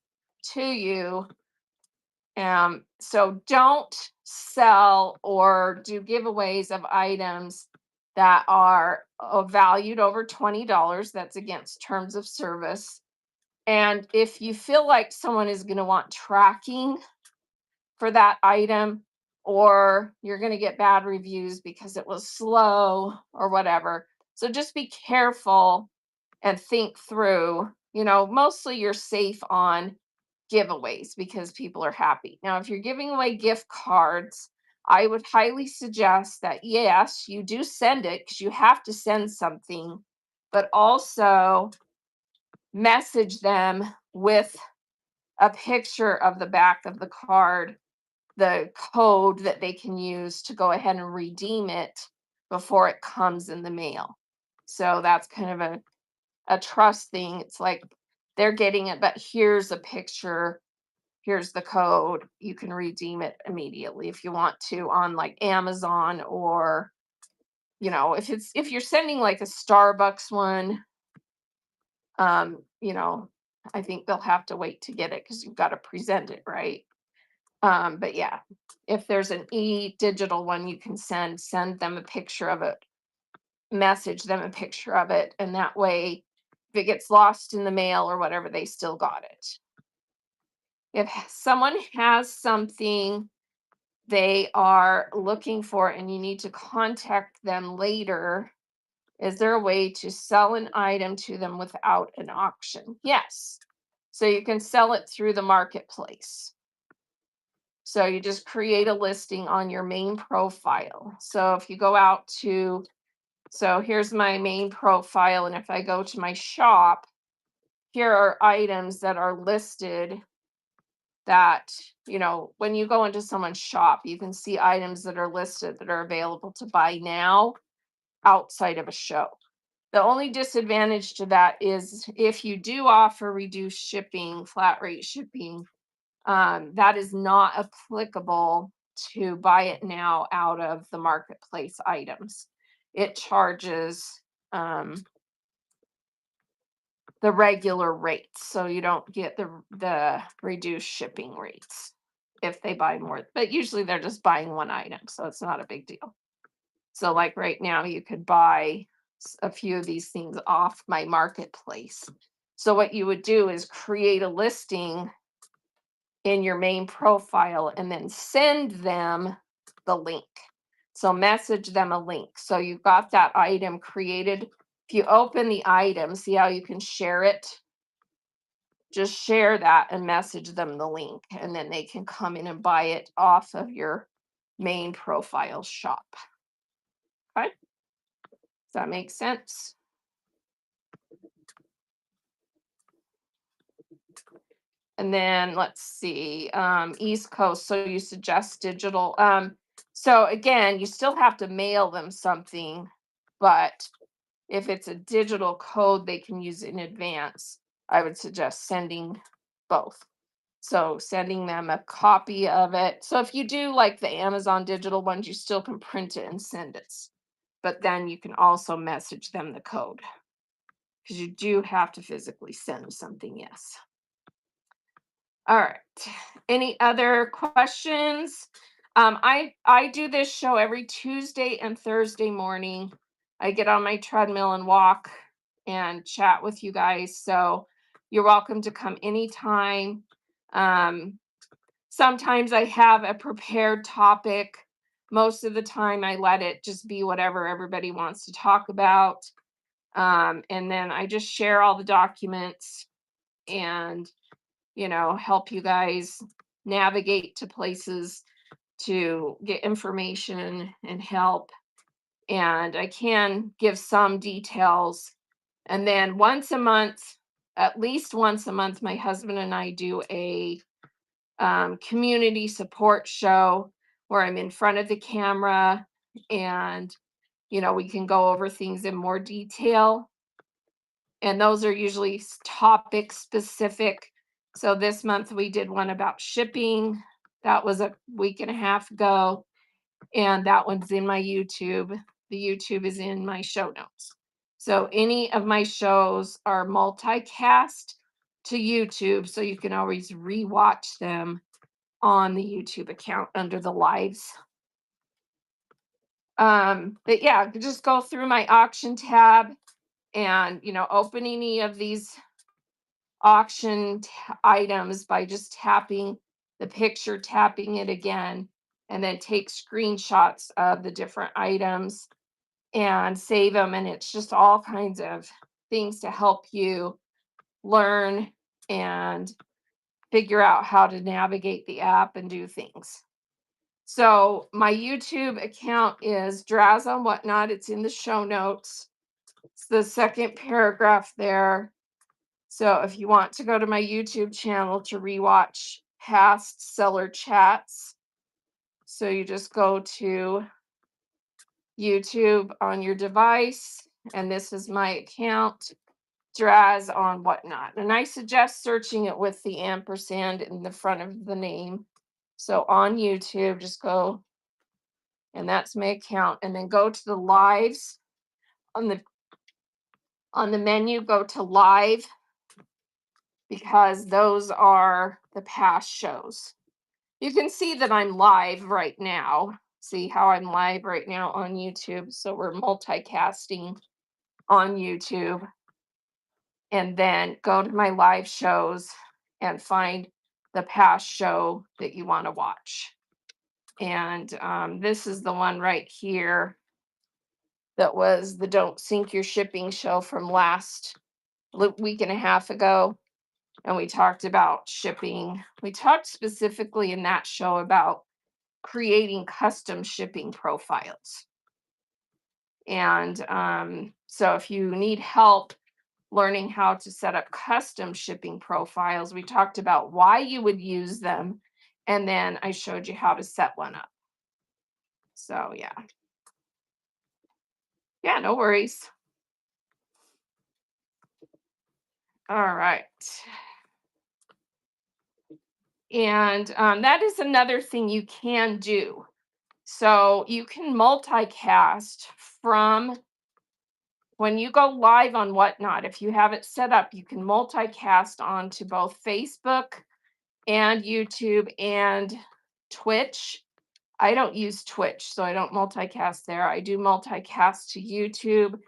to you. So don't sell or do giveaways of items that are valued over $20. That's against terms of service. And if you feel like someone is going to want tracking for that item, or you're going to get bad reviews because it was slow or whatever. So just be careful and think through, mostly you're safe on giveaways because people are happy. Now, if you're giving away gift cards, I would highly suggest that, yes, you do send it because you have to send something, but also message them with a picture of the back of the card, the code that they can use to go ahead and redeem it before it comes in the mail. So that's kind of a trust thing. It's like they're getting it, but here's a picture, here's the code. You can redeem it immediately if you want to on like Amazon, or if you're sending like a Starbucks one, I think they'll have to wait to get it because you've got to present it right. But yeah, if there's an digital one, you can send them a picture of it, message them a picture of it, and that way, if it gets lost in the mail or whatever, they still got it. If someone has something they are looking for and you need to contact them later, is there a way to sell an item to them without an auction? Yes. So you can sell it through the marketplace. So you just create a listing on your main profile. So if you go out so here's my main profile, and if I go to my shop, here are items that are listed that, when you go into someone's shop, you can see items that are listed that are available to buy now outside of a show. The only disadvantage to that is if you do offer reduced shipping, flat rate shipping, that is not applicable to buy it now out of the marketplace items. It charges the regular rates, so you don't get the reduced shipping rates. if they buy more, but usually they're just buying one item, so it's not a big deal. So, like right now, you could buy a few of these things off my marketplace. So, what you would do is create a listing in your main profile and then send them the link. So, message them a link. So, you've got that item created. If you open the item, see how you can share it? Just share that and message them the link, and then they can come in and buy it off of your main profile shop. Okay. Does that make sense? And then let's see, East Coast. So you suggest digital. So again, you still have to mail them something, but if it's a digital code they can use in advance, I would suggest sending both. So sending them a copy of it. So if you do like the Amazon digital ones, you still can print it and send it. But then you can also message them the code because you do have to physically send something, yes. All right. Any other questions? I do this show every Tuesday and Thursday morning. I get on my treadmill and walk and chat with you guys. So you're welcome to come anytime. Um, Sometimes I have a prepared topic. Most of the time, I let it just be whatever everybody wants to talk about. And then I just share all the documents and help you guys navigate to places to get information and help. And I can give some details. And then once a month, at least once a month, my husband and I do a community support show where I'm in front of the camera and, we can go over things in more detail. And those are usually topic specific. So this month we did one about shipping. That was a week and a half ago. And that one's in my YouTube. The YouTube is in my show notes. So any of my shows are multicast to YouTube. So you can always rewatch them on the YouTube account under the lives. But yeah, just go through my auction tab and open any of these auction items by just tapping the picture, tapping it again, and then take screenshots of the different items and save them. And it's just all kinds of things to help you learn and figure out how to navigate the app and do things. So my YouTube account is Draz on Whatnot. It's in the show notes. It's the second paragraph there. So if you want to go to my YouTube channel to rewatch past seller chats, so you just go to YouTube on your device, and this is my account, Draz on Whatnot. And I suggest searching it with the ampersand in the front of the name. So on YouTube, just go, and that's my account, and then go to the lives on the menu, go to live, because those are the past shows. You can see that I'm live right now. See how I'm live right now on YouTube. So we're multicasting on YouTube. And then go to my live shows and find the past show that you want to watch. And this is the one right here that was the Don't Sink Your Shipping show from last week and a half ago. And we talked about shipping. We talked specifically in that show about creating custom shipping profiles. And so if you need help learning how to set up custom shipping profiles, we talked about why you would use them. And then I showed you how to set one up. So yeah. Yeah, no worries. All right. And that is another thing you can do. So you can multicast from when you go live on Whatnot. If you have it set up, you can multicast onto both Facebook and YouTube and Twitch. I don't use Twitch, so I don't multicast there. I do multicast to YouTube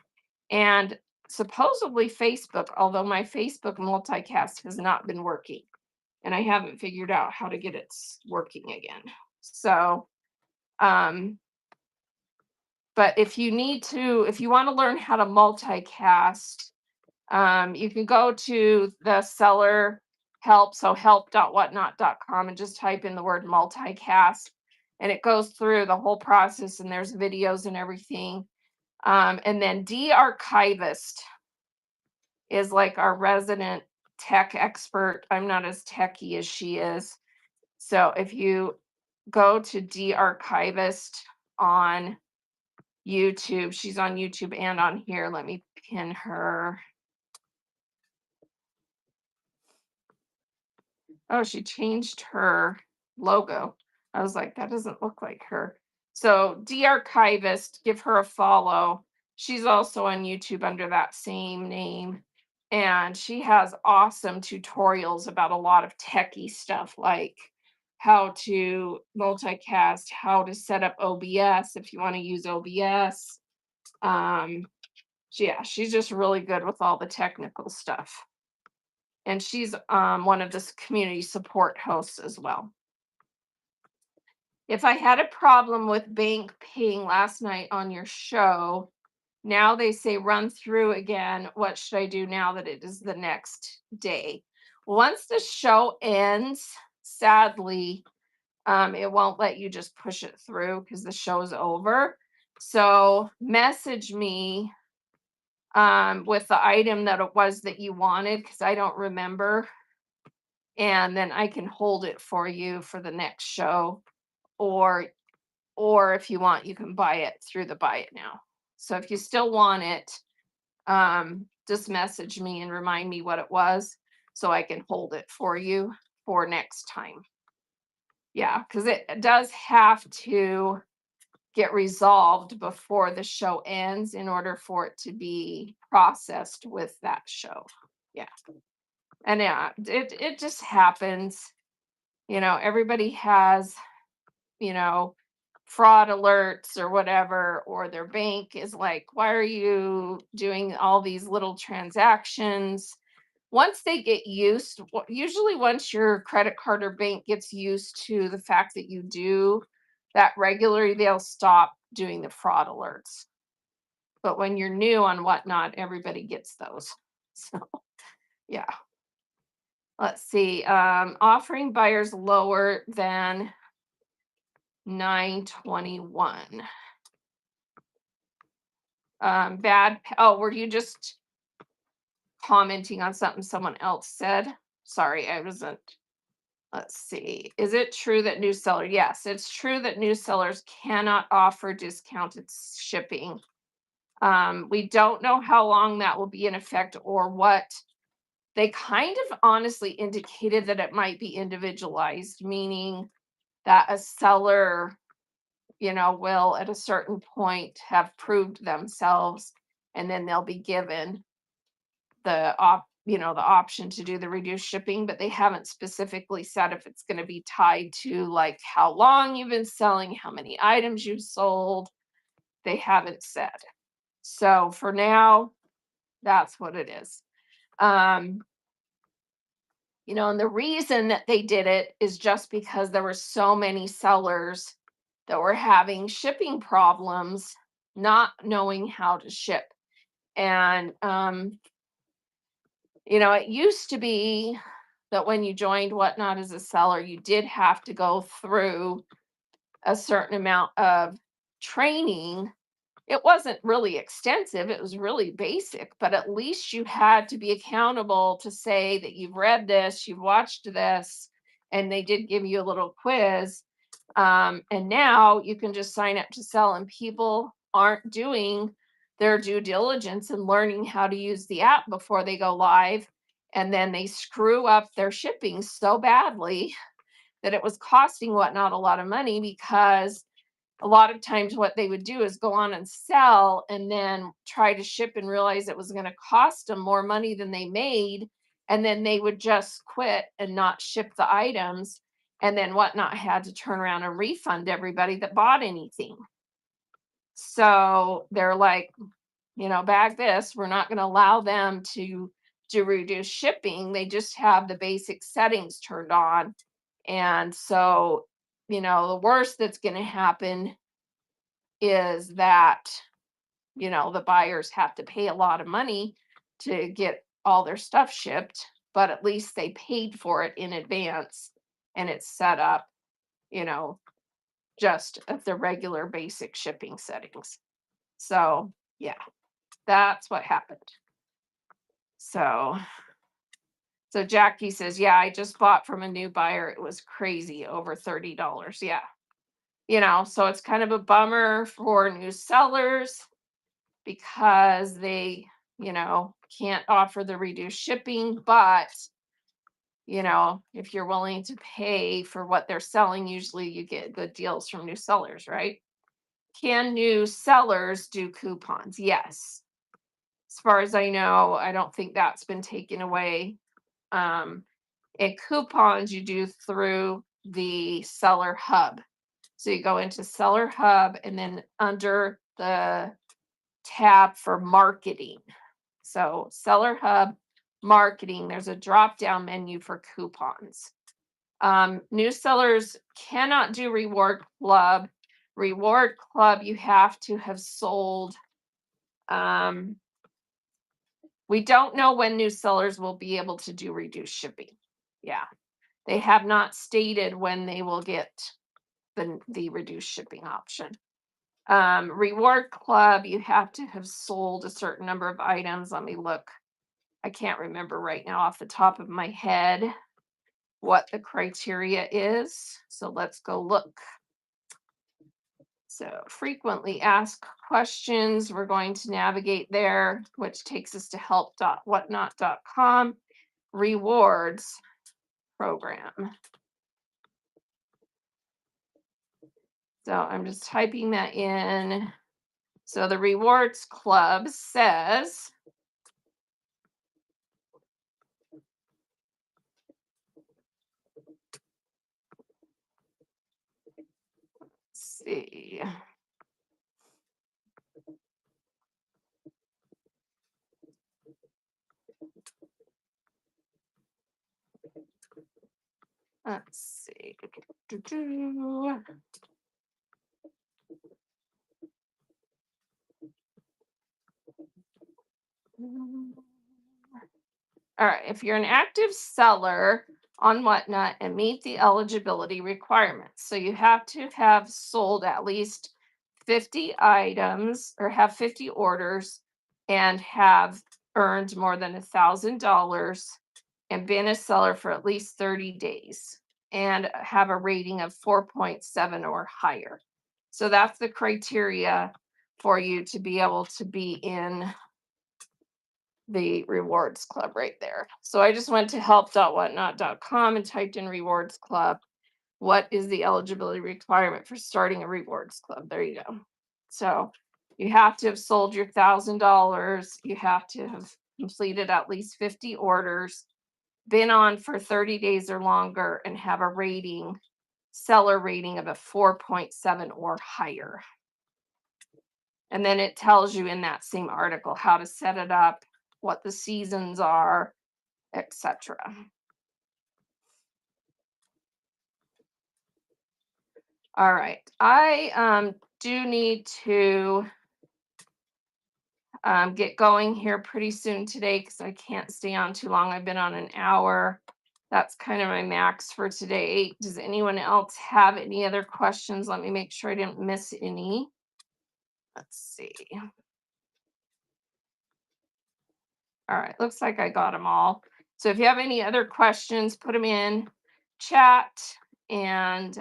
and supposedly Facebook, although my Facebook multicast has not been working and I haven't figured out how to get it working again. So, um, but if you want to learn how to multicast, you can go to the seller help, so help.whatnot.com, and just type in the word multicast, and it goes through the whole process, and there's videos and everything. And then DArchivist is like our resident tech expert. I'm not as techy as she is. So if you go to DArchivist on YouTube, she's on YouTube and on here. Let me pin her. Oh, she changed her logo. I was like, that doesn't look like her. So DArchivist, give her a follow. She's also on YouTube under that same name. And she has awesome tutorials about a lot of techie stuff like how to multicast, how to set up OBS if you want to use OBS. Yeah, she's just really good with all the technical stuff. And she's one of this community support hosts as well. If I had a problem with bank paying last night on your show, now they say run through again. What should I do now that it is the next day? Once the show ends, sadly, it won't let you just push it through because the show's over. So message me with the item that it was that you wanted, because I don't remember. And then I can hold it for you for the next show. Or if you want, you can buy it through the Buy It Now. So if you still want it, just message me and remind me what it was so I can hold it for you for next time. Yeah, because it does have to get resolved before the show ends in order for it to be processed with that show. Yeah. And yeah, it just happens. Everybody has, fraud alerts or whatever, or their bank is like, why are you doing all these little transactions? Once they get usually once your credit card or bank gets used to the fact that you do that regularly, they'll stop doing the fraud alerts. But when you're new on Whatnot, everybody gets those. So, yeah. Let's see. Offering buyers lower than 921. Were you just commenting on something someone else said? Sorry, I wasn't. Let's see. Is it true that new seller? Yes, it's true that new sellers cannot offer discounted shipping. We don't know how long that will be in effect or what. They kind of honestly indicated that it might be individualized, meaning that a seller, will at a certain point have proved themselves, and then they'll be given the option to do the reduced shipping, but they haven't specifically said if it's going to be tied to like how long you've been selling, how many items you've sold. They haven't said. So for now, that's what it is. And the reason that they did it is just because there were so many sellers that were having shipping problems, not knowing how to ship. And it used to be that when you joined Whatnot as a seller, you did have to go through a certain amount of training. It wasn't really extensive, it was really basic, but at least you had to be accountable to say that you've read this, you've watched this, and they did give you a little quiz. And now you can just sign up to sell, and people aren't doing their due diligence and learning how to use the app before they go live. And then they screw up their shipping so badly that it was costing Whatnot a lot of money, because a lot of times what they would do is go on and sell and then try to ship and realize it was going to cost them more money than they made. And then they would just quit and not ship the items. And then Whatnot had to turn around and refund everybody that bought anything. So they're like, bag this. We're not going to allow them to do reduced shipping. They just have the basic settings turned on. And so, the worst that's going to happen is that, the buyers have to pay a lot of money to get all their stuff shipped, but at least they paid for it in advance and it's set up, you know, just at the regular basic shipping settings. So, yeah, that's what happened. So, Jackie says, yeah, I just bought from a new buyer. It was crazy, over $30. Yeah. So it's kind of a bummer for new sellers because they, can't offer the reduced shipping. But, if you're willing to pay for what they're selling, usually you get good deals from new sellers, right? Can new sellers do coupons? Yes. As far as I know, I don't think that's been taken away. And coupons you do through the Seller Hub. So you go into Seller Hub and then under the tab for marketing. So Seller Hub marketing, there's a drop down menu for coupons. New sellers cannot do Reward Club. Reward Club, you have to have sold. We don't know when new sellers will be able to do reduced shipping. Yeah. They have not stated when they will get the reduced shipping option. Reward Club, you have to have sold a certain number of items. Let me look. I can't remember right now off the top of my head what the criteria is. So let's go look. So frequently asked questions, we're going to navigate there, which takes us to help.whatnot.com rewards program. So I'm just typing that in. So the rewards club says, let's see. Let's see. All right, if you're an active seller on Whatnot and meet the eligibility requirements, so you have to have sold at least 50 items or have 50 orders and have earned more than $1,000 and been a seller for at least 30 days and have a rating of 4.7 or higher. So that's the criteria for you to be able to be in the rewards club right there. So I just went to help.whatnot.com and typed in rewards club. What is the eligibility requirement for starting a rewards club? There you go. So you have to have sold your $1,000. You have to have completed at least 50 orders, been on for 30 days or longer, and have a rating, seller rating of a 4.7 or higher. And then it tells you in that same article how to set it up, what the seasons are, etc. All right. I do need to get going here pretty soon today because I can't stay on too long. I've been on an hour. That's kind of my max for today. Does anyone else have any other questions? Let me make sure I didn't miss any. Let's see. All right, looks like I got them all. So if you have any other questions, put them in chat. And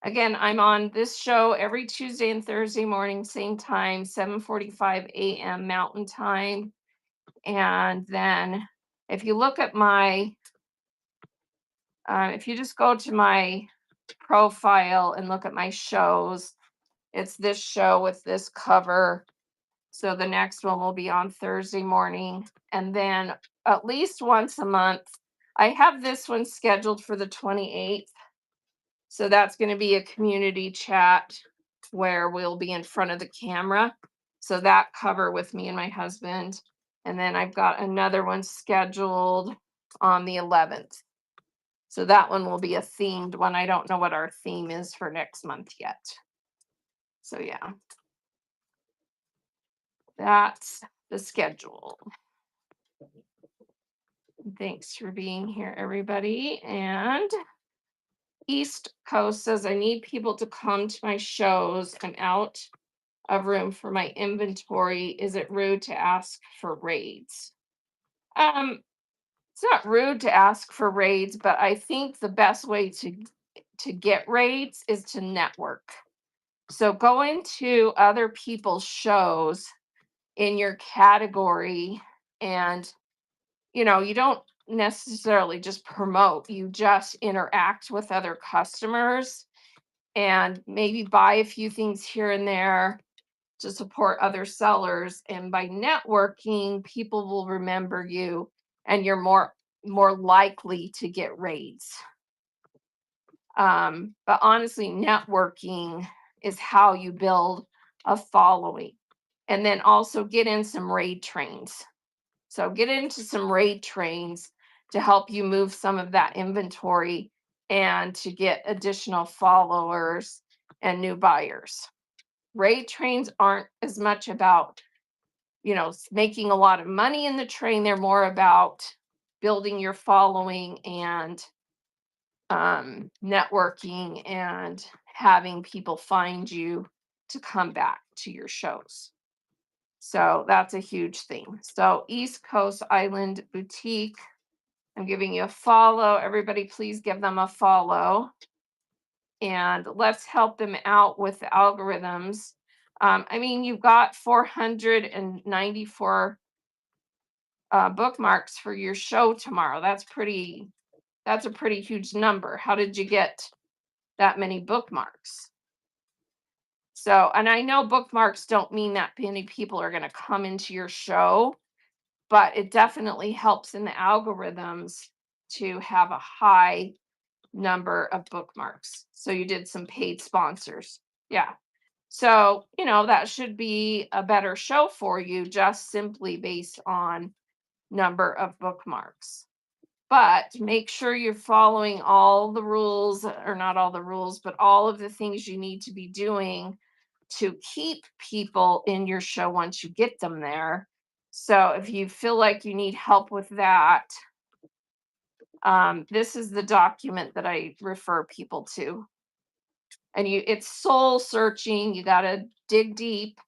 again, I'm on this show every Tuesday and Thursday morning, same time, 7:45 a.m. Mountain Time. And then if you look at my, if you just go to my profile and look at my shows, it's this show with this cover. So the next one will be on Thursday morning. And then at least once a month, I have this one scheduled for the 28th. So that's going to be a community chat where we'll be in front of the camera. So that cover with me and my husband. And then I've got another one scheduled on the 11th. So that one will be a themed one. I don't know what our theme is for next month yet. So yeah, that's the schedule. Thanks for being here, everybody. And East Coast says, I need people to come to my shows. I'm out of room for my inventory. Is it rude to ask for raids? It's not rude to ask for raids, but I think the best way to get raids is to network. So go into other people's shows in your category, and you don't necessarily just promote, you just interact with other customers and maybe buy a few things here and there to support other sellers. And by networking, people will remember you, and you're more likely to get raids. But honestly, networking is how you build a following. And then also get in some raid trains. So get into some raid trains to help you move some of that inventory and to get additional followers and new buyers. Raid trains aren't as much about, making a lot of money in the train. They're more about building your following and networking and having people find you to come back to your shows. So that's a huge thing. So East Coast Island Boutique, I'm giving you a follow. Everybody, please give them a follow. And let's help them out with the algorithms. You've got 494 bookmarks for your show tomorrow. That's a pretty huge number. How did you get that many bookmarks? So, and I know bookmarks don't mean that many people are going to come into your show, but it definitely helps in the algorithms to have a high number of bookmarks. So you did some paid sponsors. Yeah. So, that should be a better show for you just simply based on number of bookmarks. But make sure you're following all the rules, or not all the rules, but all of the things you need to be doing to keep people in your show once you get them there. So if you feel like you need help with that, this is the document that I refer people to. And it's soul searching. You got to dig deep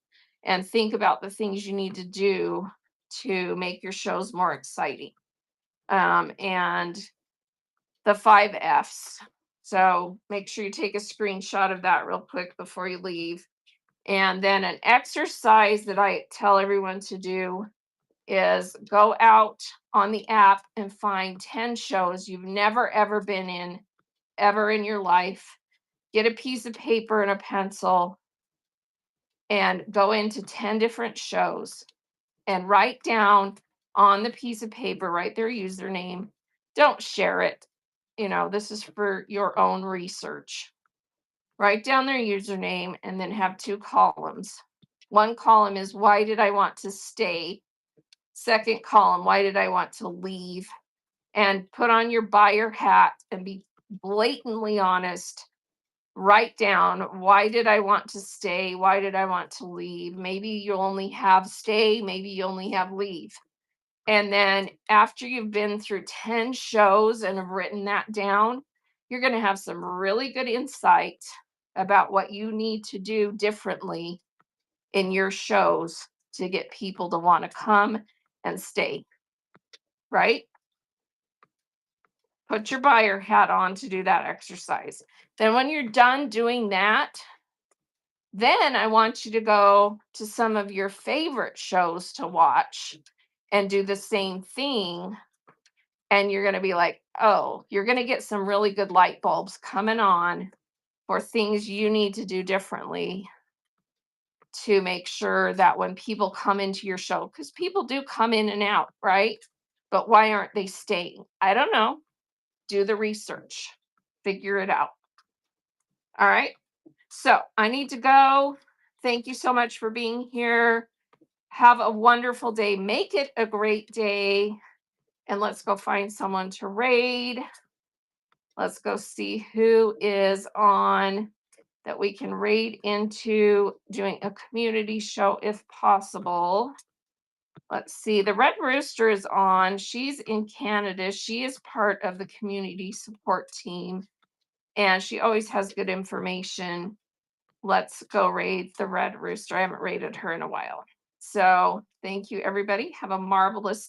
and think about the things you need to do to make your shows more exciting. And the 5 F's. So make sure you take a screenshot of that real quick before you leave. And then an exercise that I tell everyone to do is go out on the app and find 10 shows you've never ever been in ever in your life. Get a piece of paper and a pencil and go into 10 different shows and write down on the piece of paper, write their username. Don't share it. This is for your own research. Write down their username and then have 2 columns. One column is, why did I want to stay? Second column, why did I want to leave? And put on your buyer hat and be blatantly honest. Write down, why did I want to stay? Why did I want to leave? Maybe you only have stay, maybe you only have leave. And then after you've been through 10 shows and have written that down, you're going to have some really good insight about what you need to do differently in your shows to get people to want to come and stay. Right? Put your buyer hat on to do that exercise. Then when you're done doing that, then I want you to go to some of your favorite shows to watch and do the same thing. And you're going to be like, oh, you're going to get some really good light bulbs coming on for things you need to do differently to make sure that when people come into your show, because people do come in and out, right? But why aren't they staying? I don't know. Do the research, figure it out. All right. So I need to go. Thank you so much for being here. Have a wonderful day. Make it a great day. And let's go find someone to raid. Let's go see who is on that we can raid into doing a community show if possible. Let's see. The Red Rooster is on. She's in Canada. She is part of the community support team and she always has good information. Let's go raid the Red Rooster. I haven't raided her in a while. So, thank you, everybody. Have a marvelous